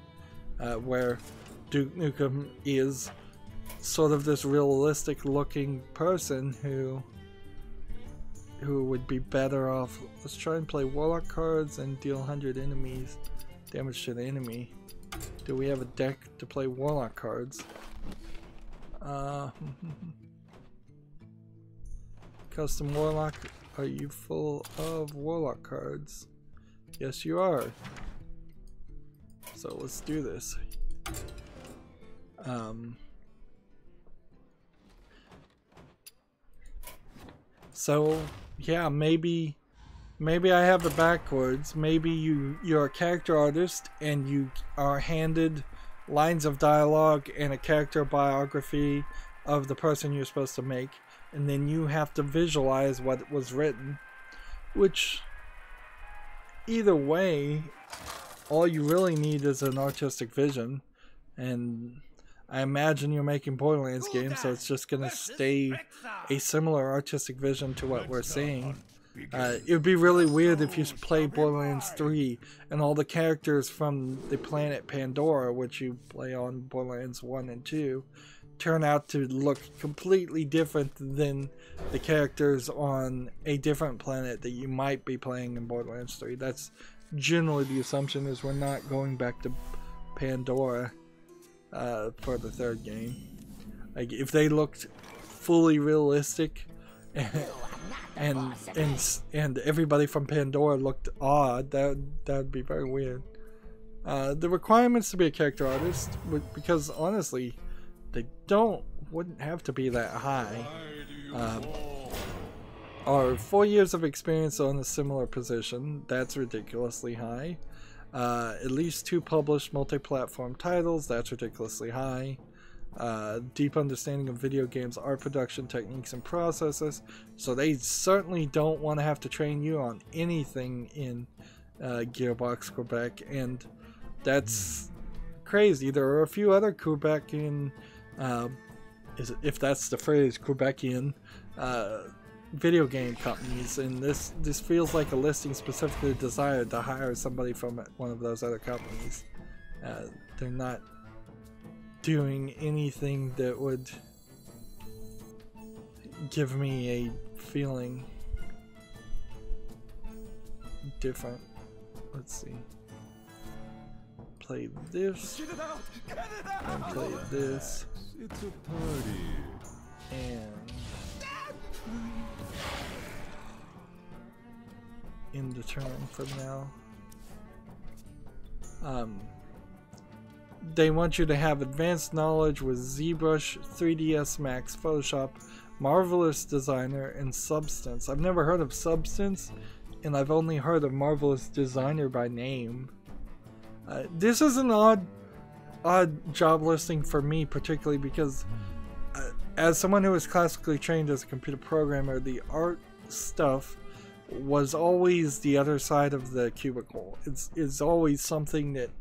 where Duke Nukem is sort of this realistic-looking person who would be better off. Let's try and play Warlock cards and deal 100 enemies damage to the enemy. Do we have a deck to play Warlock cards? Custom Warlock, are you full of Warlock cards? Yes, you are. So let's do this. So yeah, maybe I have it backwards. Maybe you're a character artist and you are handed lines of dialogue and a character biography of the person you're supposed to make, and then you have to visualize what was written, which either way, all you really need is an artistic vision. And I imagine you're making Borderlands games, so it's just going to stay a similar artistic vision to what we're seeing. It would be really weird if you play Borderlands 3 and all the characters from the planet Pandora, which you play on Borderlands 1 and 2, turn out to look completely different than the characters on a different planet that you might be playing in Borderlands 3. That's generally the assumption, is we're not going back to Pandora for the third game. Like, if they looked fully realistic and everybody from Pandora looked odd, that would be very weird. The requirements to be a character artist, because honestly, they wouldn't have to be that high, are 4 years of experience on a similar position. That's ridiculously high. At least 2 published multi-platform titles. That's ridiculously high. Deep understanding of video games, art production techniques and processes. So they certainly don't want to have to train you on anything in Gearbox Quebec, and that's crazy. There are a few other Quebecian, if that's the phrase, Quebecian video game companies, and this feels like a listing specifically desired to hire somebody from one of those other companies. They're not doing anything that would give me a feeling different. Let's see. Play this and play this. It's a party. And end the turn from now. They want you to have advanced knowledge with ZBrush, 3ds Max, Photoshop, Marvelous Designer, and Substance. I've never heard of Substance, and I've only heard of Marvelous Designer by name. This is an odd job listing for me, particularly because as someone who was classically trained as a computer programmer, the art stuff was always the other side of the cubicle. It's always something that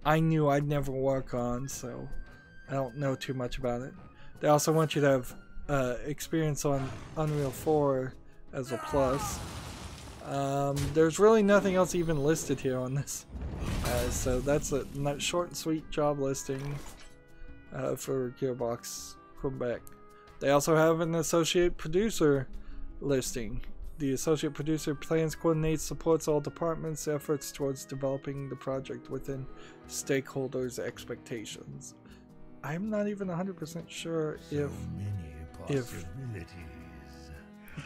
I knew I'd never work on, so I don't know too much about it. They also want you to have experience on Unreal 4 as a plus. There's really nothing else even listed here on this, so that's a short and sweet job listing for Gearbox Quebec. They also have an associate producer listing. The associate producer plans, coordinates, supports all departments' efforts towards developing the project within stakeholders' expectations. I'm not even 100% sure if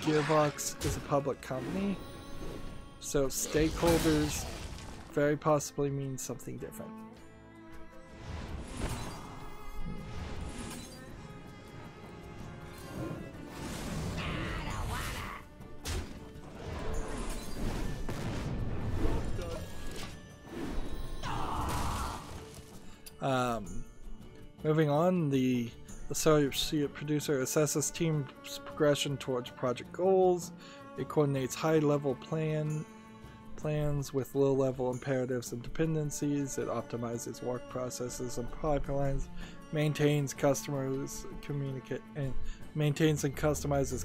Gearbox is a public company, so stakeholders very possibly means something different. Moving on, the associate producer assesses team's progression towards project goals. It coordinates high-level plans with low-level imperatives and dependencies. It optimizes work processes and pipelines, maintains and customizes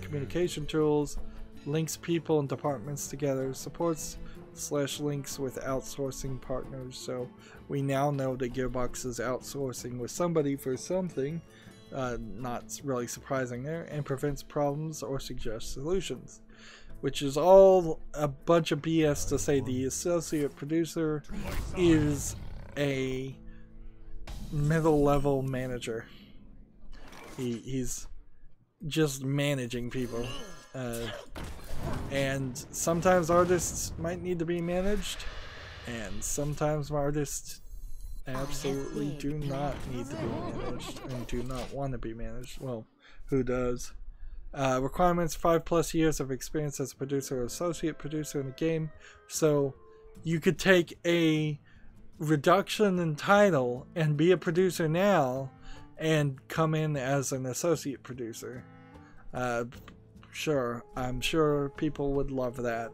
communication tools, links people and departments together, supports /links with outsourcing partners. So we now know that Gearbox is outsourcing with somebody for something, not really surprising there, and prevents problems or suggests solutions, which is all a bunch of BS to say the associate producer is a middle level manager. He's just managing people. And sometimes artists might need to be managed, and sometimes artists absolutely do not need to be managed and do not want to be managed. Well, who does? Requirements: 5+ years of experience as a producer or associate producer in a game. So you could take a reduction in title and be a producer now and come in as an associate producer. Sure, I'm sure people would love that.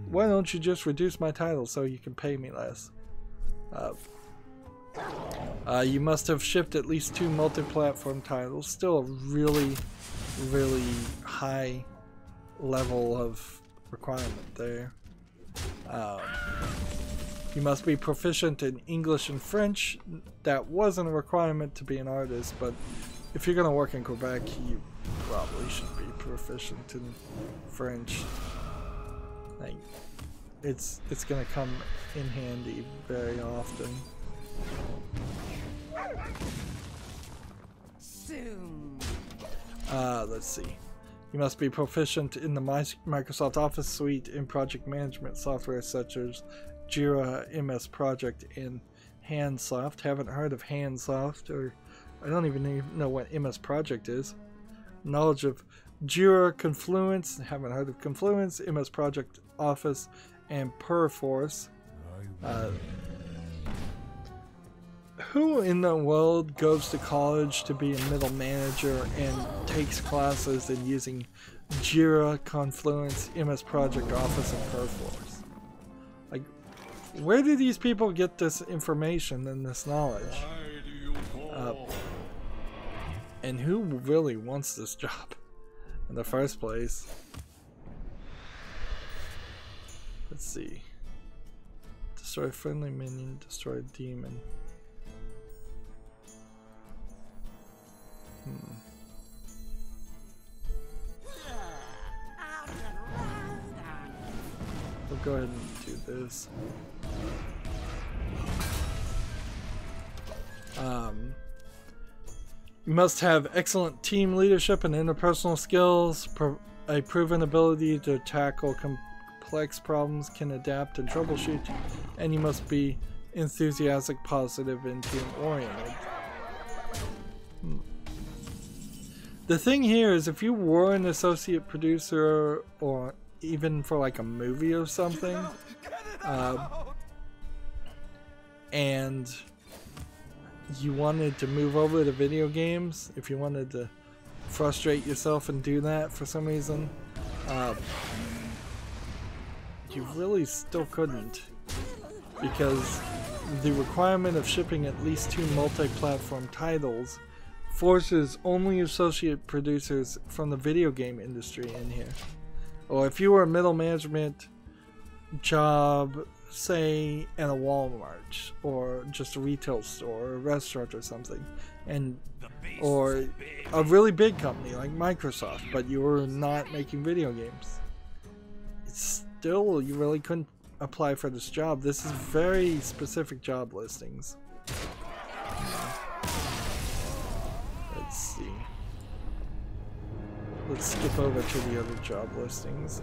Why don't you just reduce my title so you can pay me less? You must have shipped at least 2 multi-platform titles. Still a really, really high level of requirement there. You must be proficient in English and French. That wasn't a requirement to be an artist, but if you're gonna work in Quebec, you probably should be proficient in French. Like, it's gonna come in handy very often. Soon. Let's see. You must be proficient in the Microsoft Office suite in project management software such as Jira, MS Project, and Handsoft. Haven't heard of Handsoft, or I don't even know what MS Project is. Knowledge of Jira, Confluence, haven't heard of Confluence, MS Project, Office, and Perforce. Who in the world goes to college to be a middle manager and takes classes in using Jira, Confluence, MS Project, Office, and Perforce? Like, where do these people get this information and this knowledge? And who really wants this job in the first place? Let's see. Destroy friendly minion, destroy demon. We'll go ahead and do this. You must have excellent team leadership and interpersonal skills, a proven ability to tackle complex problems, can adapt and troubleshoot, and you must be enthusiastic, positive, and team-oriented. The thing here is, if you were an associate producer, or even for like a movie or something, and you wanted to move over to video games, if you wanted to frustrate yourself and do that for some reason, you really still couldn't, because the requirement of shipping at least 2 multi-platform titles forces only associate producers from the video game industry in here. Or if you were a middle management job, say at a Walmart or just a retail store or a restaurant or something, or a really big company like Microsoft, but you were not making video games, it's still, you really couldn't apply for this job. This is very specific job listings. Let's see. Let's skip over to the other job listings.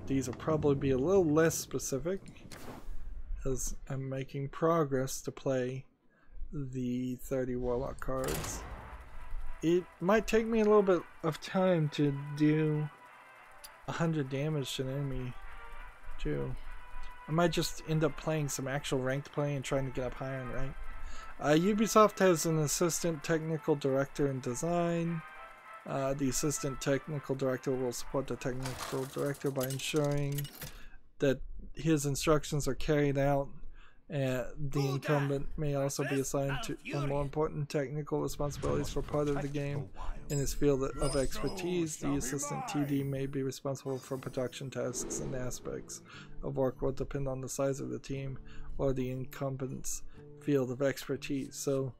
These will probably be a little less specific, as I'm making progress to play the 30 Warlock cards. It might take me a little bit of time to do 100 damage to an enemy, too. I might just end up playing some actual ranked play and trying to get up higher in rank. Ubisoft has an assistant technical director in design. The assistant technical director will support the technical director by ensuring that his instructions are carried out. The incumbent may also be assigned to more important technical responsibilities for part of the game in his field of expertise. The assistant TD may be responsible for production tasks and aspects of work will depend on the size of the team or the incumbent's field of expertise. So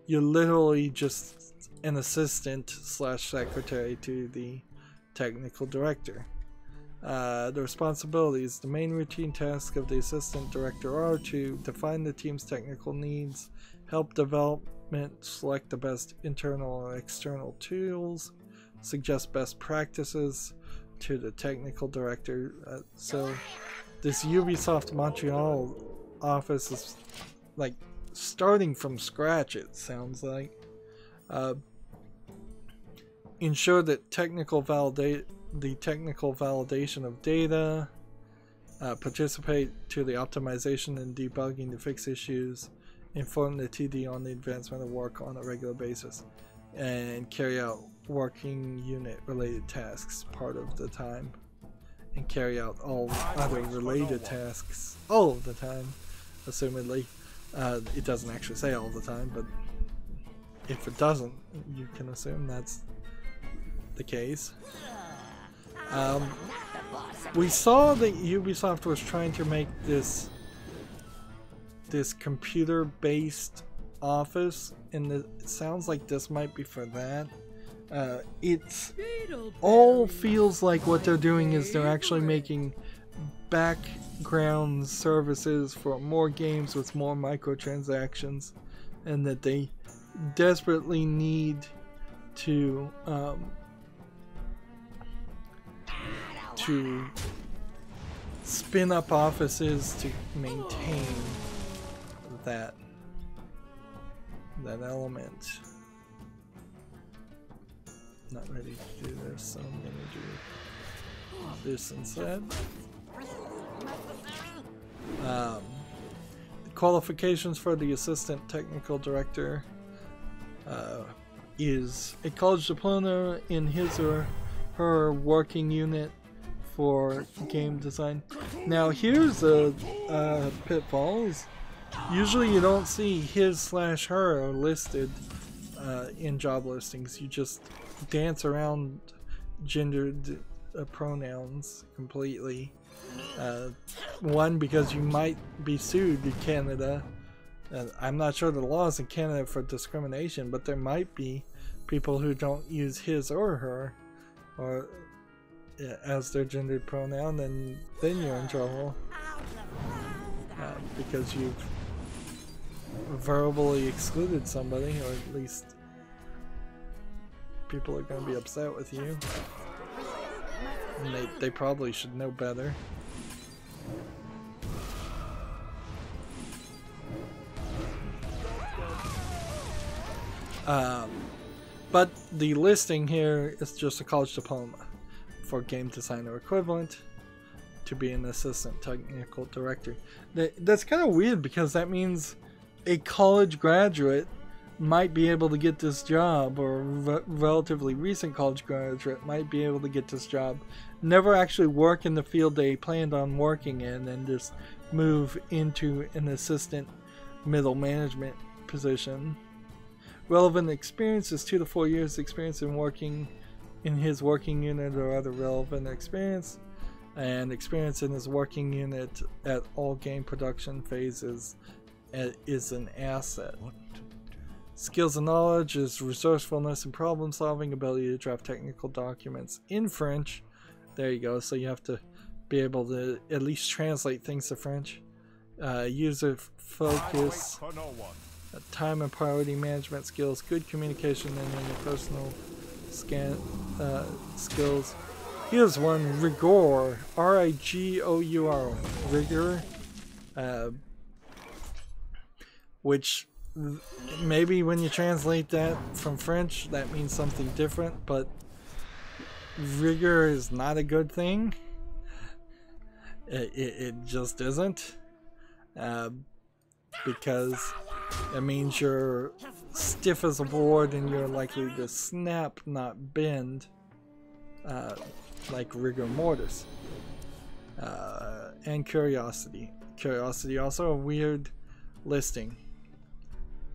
you're literally just an assistant slash secretary to the technical director. The responsibilities. The main routine tasks of the assistant director are to define the team's technical needs, help development select the best internal and external tools, suggest best practices to the technical director. So this Ubisoft Montreal office is like starting from scratch, it sounds like. Ensure that the technical validation of data, participate to the optimization and debugging to fix issues, inform the TD on the advancement of work on a regular basis, and carry out working unit related tasks part of the time, and carry out all other related tasks all of the time, assumedly. It doesn't actually say all the time, but if it doesn't, you can assume that's the case. We saw that Ubisoft was trying to make this computer-based office, and it sounds like this might be for that. It's all feels like what they're doing is they're actually making background services for more games with more microtransactions, and that they desperately need to spin up offices to maintain that element. Not ready to do this, so I'm gonna do this instead. The qualifications for the assistant technical director is a college diploma in his or her working unit for game design. Now here's a pitfalls. Usually you don't see his/her listed in job listings. You just dance around gendered pronouns completely. One, because you might be sued in Canada. I'm not sure the laws in Canada for discrimination, but there might be people who don't use his or her or as their gendered pronoun, and then you're in trouble because you've verbally excluded somebody, or at least people are going to be upset with you, and they probably should know better. But the listing here is just a college diploma for game designer equivalent to be an assistant technical director. That's kind of weird, because that means a college graduate might be able to get this job, or relatively recent college graduate might be able to get this job, never actually work in the field they planned on working in, and just move into an assistant middle management position. Relevant experience is 2 to 4 years experience in working in his working unit or other relevant experience, and experience in his working unit at all game production phases is an asset. Skills and knowledge is resourcefulness and problem solving, ability to draft technical documents in French. There you go, so you have to be able to at least translate things to French. User focus, time and priority management skills, good communication and interpersonal skills. Here's one, rigor, R-I-G-O-U-R, rigor, which maybe when you translate that from French that means something different, but rigor is not a good thing. It just isn't, because That means you're stiff as a board and you're likely to snap, not bend, like rigor mortis. And curiosity. Curiosity also a weird listing.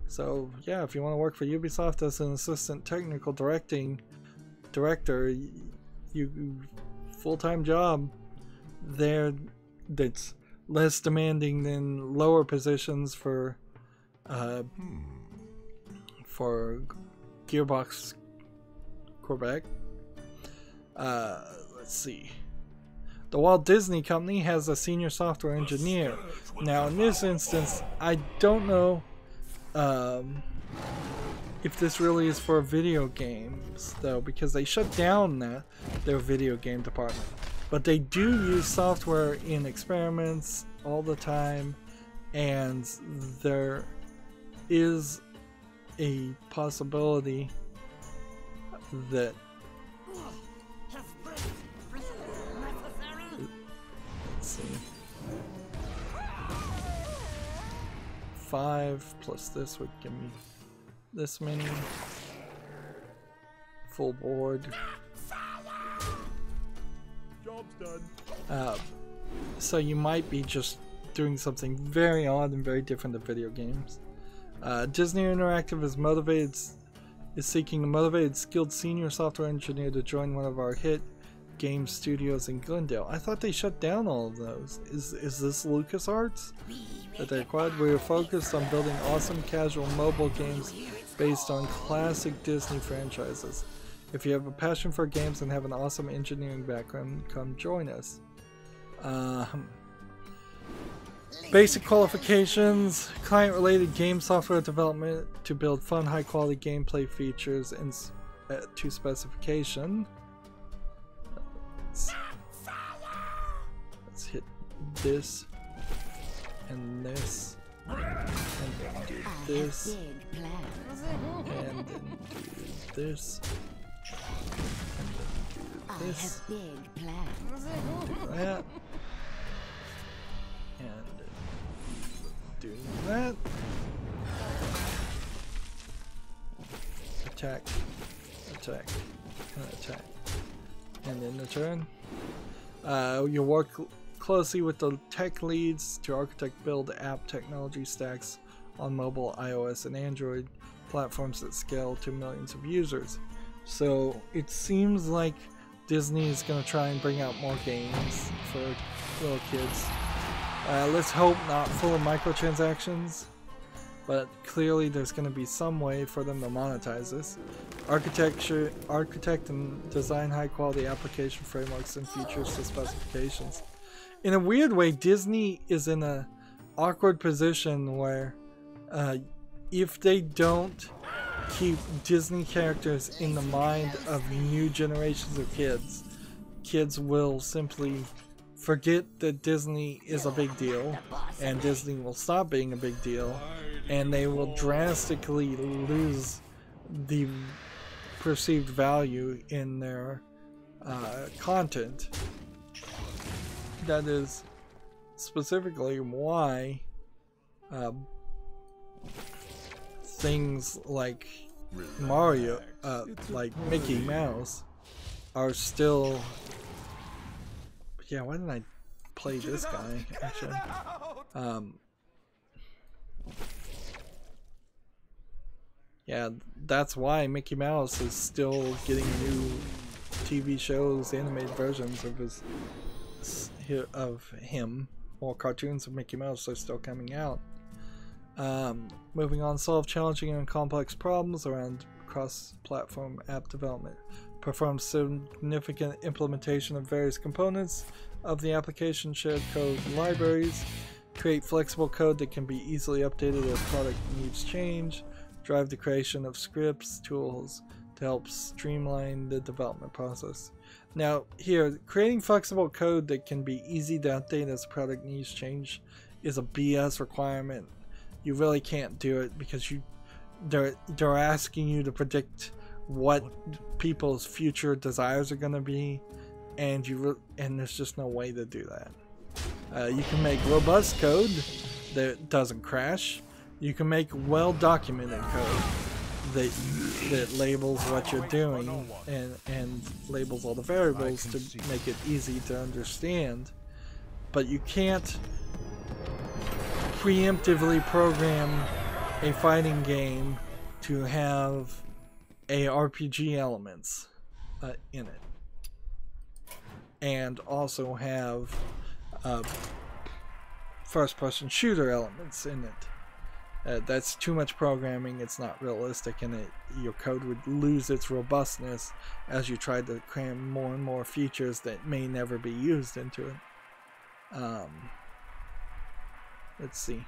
So yeah, if you want to work for Ubisoft as an assistant technical director, you full-time job there that's less demanding than lower positions for Gearbox Quebec. Let's see. The Walt Disney Company has a senior software engineer. Now in this instance, I don't know if this really is for video games though, because they shut down their video game department. But they do use software in experiments all the time, and there is a possibility that let's see, 5 plus this would give me this many full board. Job's done. So you might be just doing something very odd and very different than video games. Disney Interactive is seeking a motivated, skilled senior software engineer to join one of our hit game studios in Glendale. I thought they shut down all of those. Is this LucasArts that they acquired? We are focused on building awesome casual mobile games based on classic Disney franchises. If you have a passion for games and have an awesome engineering background, come join us. Basic qualifications: client-related game software development to build fun, high-quality gameplay features and to specification. Let's hit this and this, and then do this, and then do this, and then do this, do that, and do that. Attack, attack, and attack. And in return, you work closely with the tech leads to architect build app technology stacks on mobile, iOS, and Android platforms that scale to millions of users. So it seems like Disney is going to try and bring out more games for little kids. Let's hope not full of microtransactions, but clearly there's going to be some way for them to monetize this. Architect and design high quality application frameworks and features to specifications. In a weird way, Disney is in an awkward position where if they don't keep Disney characters in the mind of new generations of kids, kids will simply forget that Disney is a big deal, and Disney will stop being a big deal, and they will drastically lose the perceived value in their content. That is specifically why things like Mario, like Mickey Mouse, are still... Yeah, why didn't I play this guy, actually? Yeah, that's why Mickey Mouse is still getting new TV shows, animated versions of him, while cartoons of Mickey Mouse are still coming out. Moving on, solve challenging and complex problems around cross-platform app development. Perform significant implementation of various components of the application, shared code libraries. Create flexible code that can be easily updated as product needs change. Drive the creation of scripts, tools to help streamline the development process. Now here, creating flexible code that can be easy to update as product needs change is a BS requirement. You really can't do it because they're asking you to predict what people's future desires are going to be, and there's just no way to do that. You can make robust code that doesn't crash, You can make well-documented code that labels what you're doing and labels all the variables to make it easy to understand. But you can't preemptively program a fighting game to have RPG elements in it, and also have first-person shooter elements in it. That's too much programming. It's not realistic, and your code would lose its robustness as you tried to cram more and more features that may never be used into it. Let's see.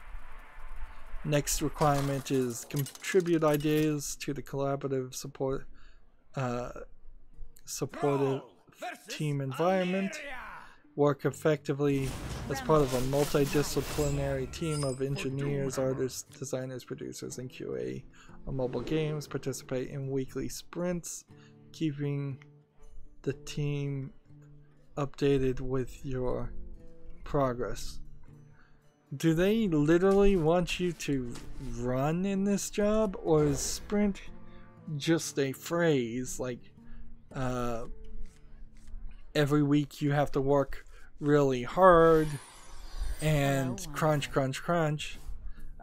Next requirement is contribute ideas to the collaborative supportive team environment. Work effectively as part of a multidisciplinary team of engineers, artists, designers, producers, and QA on mobile games. Participate in weekly sprints, keeping the team updated with your progress. Do they literally want you to run in this job, or is sprint just a phrase like every week you have to work really hard and crunch?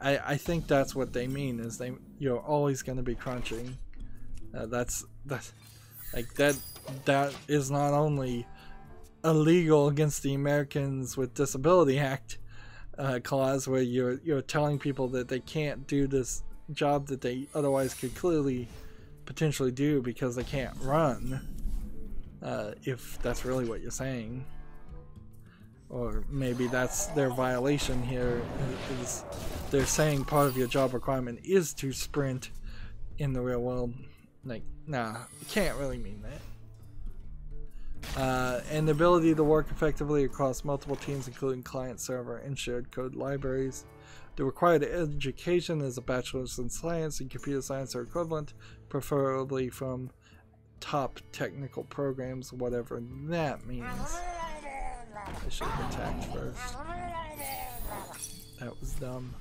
I think that's what they mean, is you're always going to be crunching. That's like that is not only illegal against the Americans with Disability Act clause, where you're telling people that they can't do this job that they otherwise could clearly potentially do because they can't run, if that's really what you're saying. Or maybe that's their violation here, is they're saying part of your job requirement is to sprint in the real world. Like, nah, you can't really mean that. And the ability to work effectively across multiple teams, including client, server, and shared code libraries. The required education is a bachelor's in science and computer science or equivalent, preferably from top technical programs, whatever that means. I should have attacked first. That was dumb.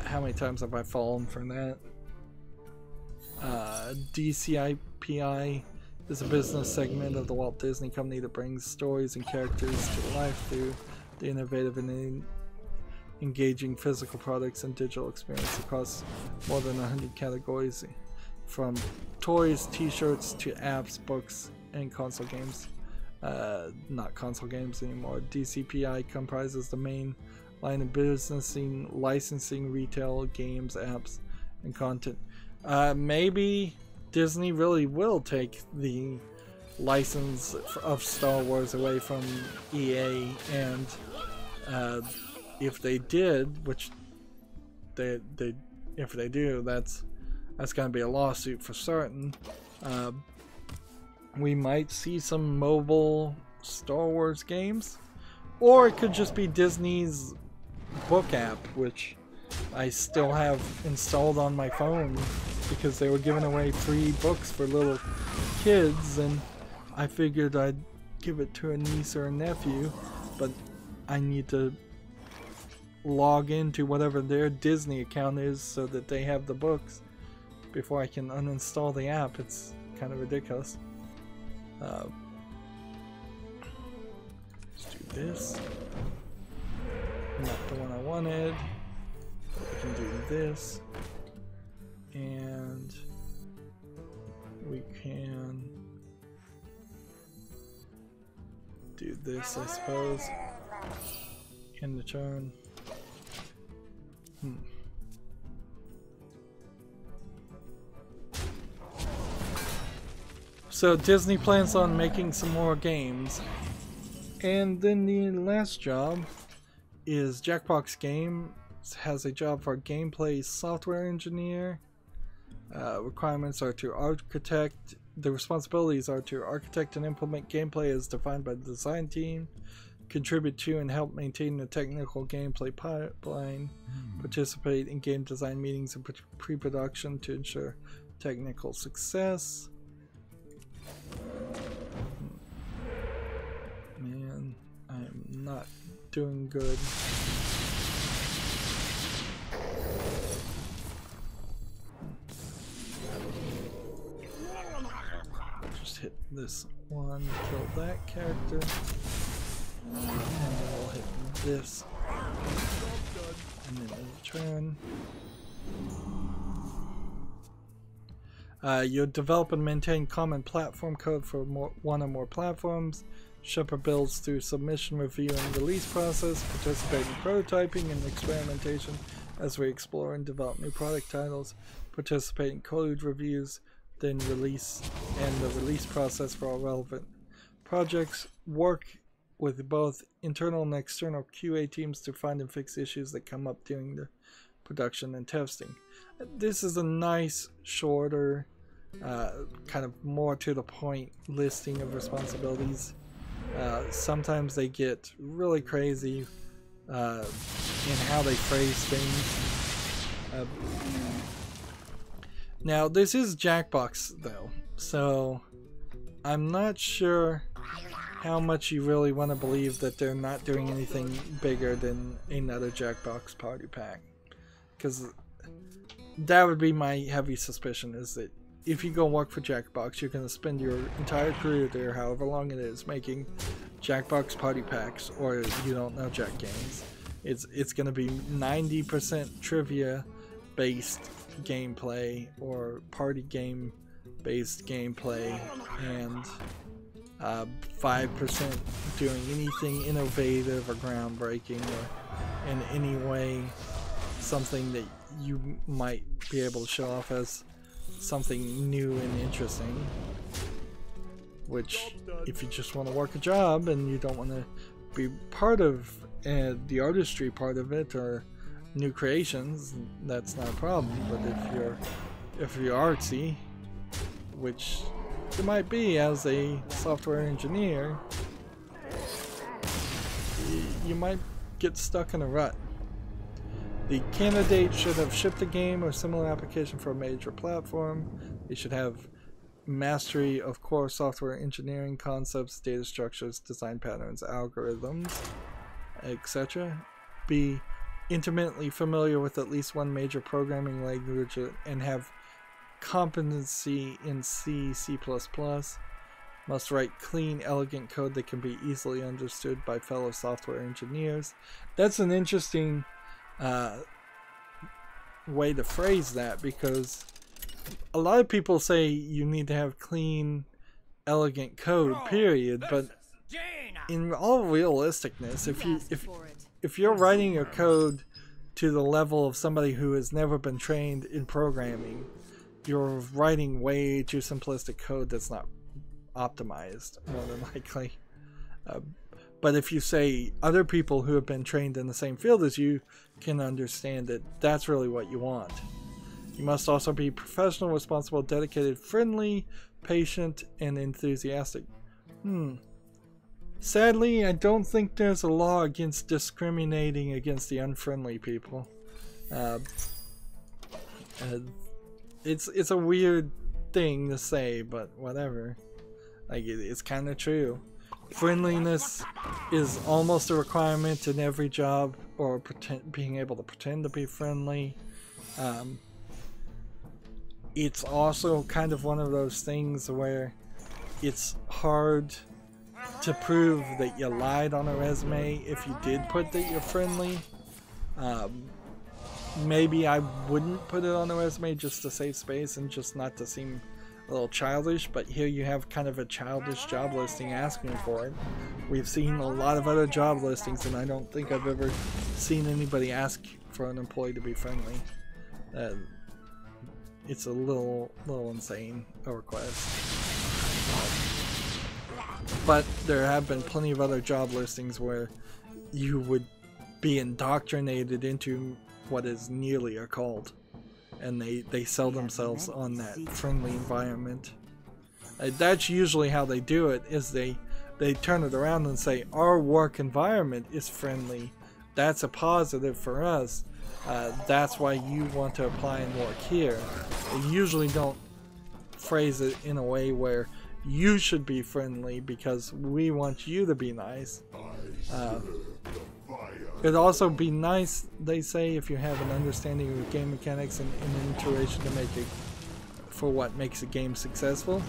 How many times have I fallen from that? DCIPI is a business segment of the Walt Disney Company that brings stories and characters to life through the innovative and engaging physical products and digital experience across more than 100 categories, from toys, t-shirts, to apps, books, and console games. Not console games anymore. DCPI comprises the main line of business, licensing, retail, games, apps, and content. Maybe Disney really will take the license of Star Wars away from EA, and if they did, which if they do, that's going to be a lawsuit for certain. We might see some mobile Star Wars games, or it could just be Disney's book app, which I still have installed on my phone because they were giving away free books for little kids, and I figured I'd give it to a niece or a nephew, but I need to log into whatever their Disney account is so that they have the books before I can uninstall the app. It's kind of ridiculous. Let's do this. Not the one I wanted. We can do this. And we can do this, I suppose, in the turn. So Disney plans on making some more games. And then the last job is Jackbox Games has a job for a gameplay software engineer. Requirements are to architect, the responsibilities are to architect and implement gameplay as defined by the design team, contribute to and help maintain the technical gameplay pipeline, participate in game design meetings and pre-production to ensure technical success. Man, I'm not doing good. hit this one, kill that character, and then we'll hit this, and then we'll turn. You develop and maintain common platform code for one or more platforms. Shepherd builds through submission, review, and release process. Participate in prototyping and experimentation as we explore and develop new product titles. Participate in code reviews, then release, and the release process for all relevant projects. Work with both internal and external QA teams to find and fix issues that come up during the production and testing. This is a nice, shorter, kind of more to the point listing of responsibilities. Sometimes they get really crazy in how they phrase things. Now, this is Jackbox though, so I'm not sure how much you really want to believe that they're not doing anything bigger than another Jackbox party pack. Because that would be my heavy suspicion, is that if you go work for Jackbox, you're going to spend your entire career there, however long it is, making Jackbox party packs, or you don't know Jack games. It's going to be 90% trivia based gameplay or party game based gameplay, and 5% doing anything innovative or groundbreaking, or in any way something that you might be able to show off as something new and interesting. Which, if you just want to work a job and you don't want to be part of the artistry part of it or new creations, that's not a problem. But if you're artsy, which you might be as a software engineer, you might get stuck in a rut. The candidate should have shipped a game or similar application for a major platform. They should have mastery of core software engineering concepts, data structures, design patterns, algorithms, etc. Be intimately familiar with at least one major programming language and have competency in C, C++. Must write clean, elegant code that can be easily understood by fellow software engineers. That's an interesting way to phrase that, because a lot of people say you need to have clean, elegant code, period. But in all realisticness, if you're writing your code to the level of somebody who has never been trained in programming, you're writing way too simplistic code that's not optimized, more than likely. But if you say other people who have been trained in the same field as you can understand it, that's really what you want. You must also be professional, responsible, dedicated, friendly, patient, and enthusiastic. Sadly, I don't think there's a law against discriminating against the unfriendly people. It's a weird thing to say, but whatever. Like, it's kind of true. Friendliness is almost a requirement in every job, or being able to pretend to be friendly. It's also kind of one of those things where it's hard to prove that you lied on a resume if you did put that you're friendly. Maybe I wouldn't put it on a resume just to save space and just not to seem a little childish, but here you have kind of a childish job listing asking for it. We've seen a lot of other job listings, and I don't think I've ever seen anybody ask for an employee to be friendly. It's a little insane a request. But there have been plenty of other job listings where you would be indoctrinated into what is nearly a cult, and they sell themselves on that friendly environment. That's usually how they do it, is they turn it around and say, our work environment is friendly, that's a positive for us, that's why you want to apply and work here. They usually don't phrase it in a way where you should be friendly because we want you to be nice. It'd also be nice, they say, if you have an understanding of game mechanics and an intuition to make it for what makes a game successful.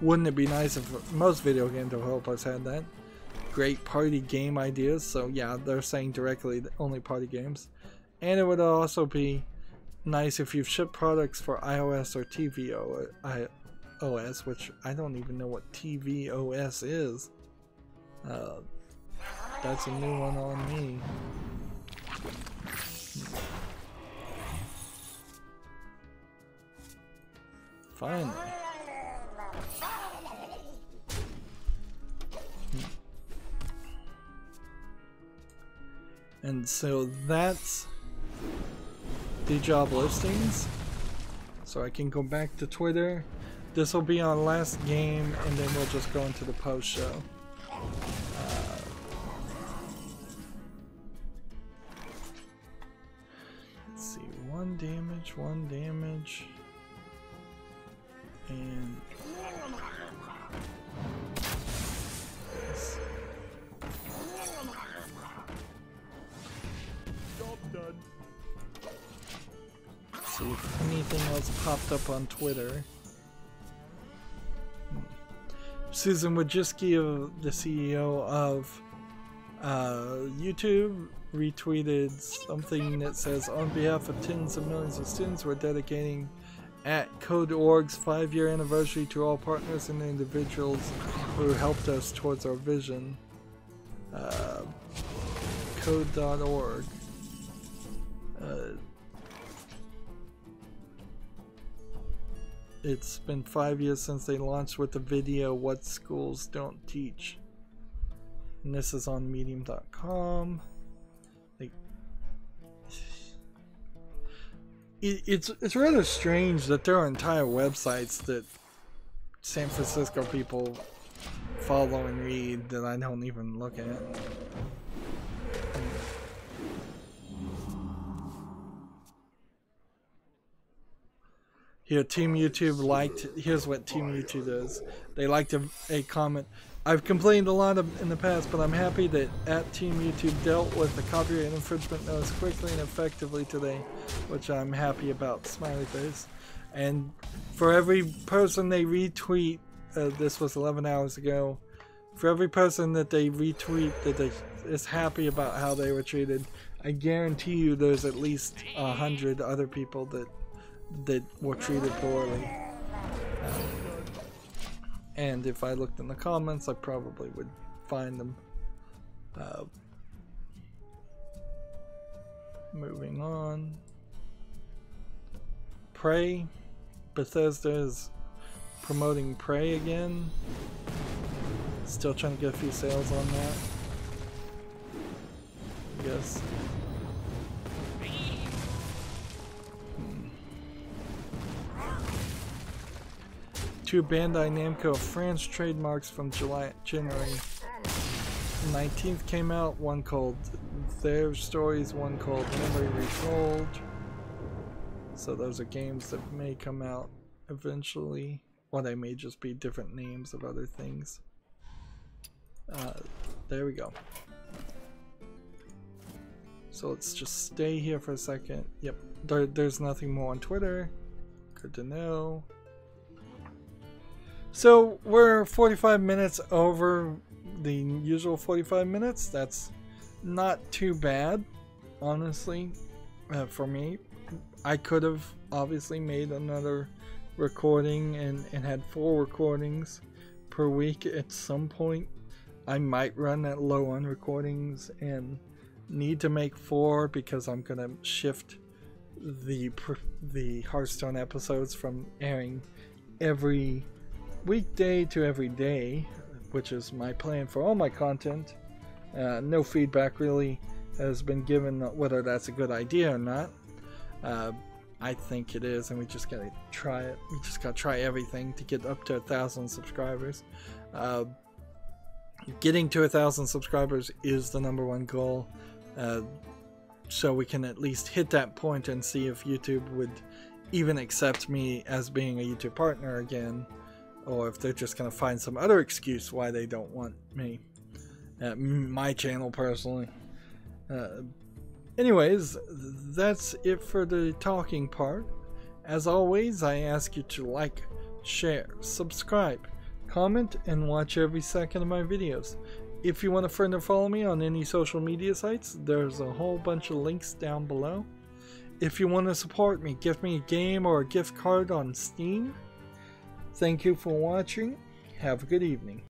wouldn't it be nice if most video game developers had that? Great party game ideas. So yeah, they're saying directly that only party games. And it would also be nice if you've shipped products for iOS or tvOS, which I don't even know what tvOS is. That's a new one on me. Finally. And so that's the job listings. So I can go back to Twitter. This will be on last game, and then we'll just go into the post show. Let's see, 1 damage, and see if anything else popped up on Twitter. Susan Wojcicki, the CEO of YouTube, retweeted something that says, on behalf of tens of millions of students, we're dedicating @Code.org's 5-year anniversary to all partners and individuals who helped us towards our vision. Code.org. It's been 5 years since they launched with the video What Schools Don't Teach. And this is on medium.com. Like, it's rather strange that there are entire websites that San Francisco people follow and read that I don't even look at. Here, Team YouTube liked, here's what Team YouTube does. They liked a comment. I've complained a lot in the past, but I'm happy that Team YouTube dealt with the copyright infringement notice quickly and effectively today, which I'm happy about, smiley face. And for every person they retweet, this was 11 hours ago, for every person that they retweet that is happy about how they were treated, I guarantee you there's at least 100 other people that were treated poorly. And if I looked in the comments, I probably would find them. Moving on. Prey. Bethesda is promoting Prey again. Still trying to get a few sales on that. I guess. Two Bandai Namco France trademarks from January 19th came out. One called Their Stories, one called Memory Retold. So those are games that may come out eventually. Or they may just be different names of other things. There we go. So let's just stay here for a second. Yep, there's nothing more on Twitter. Good to know. So we're 45 minutes over the usual 45 minutes. That's not too bad, honestly, for me. I could have obviously made another recording and had 4 recordings per week at some point. I might run that low on recordings and need to make 4 because I'm gonna shift the Hearthstone episodes from airing every weekday to every day, which is my plan for all my content. No feedback really has been given whether that's a good idea or not. I think it is, and we just gotta try it. We just gotta try everything to get up to 1,000 subscribers. Getting to 1,000 subscribers is the #1 goal, so we can at least hit that point and see if YouTube would even accept me as being a YouTube partner again, or if they're just gonna find some other excuse why they don't want me at my channel personally. Anyways, that's it for the talking part. As always, I ask you to like, share, subscribe, comment, and watch every second of my videos. If you want to friend or follow me on any social media sites, there's a whole bunch of links down below. If you want to support me, gift me a game or a gift card on Steam. Thank you for watching. Have a good evening.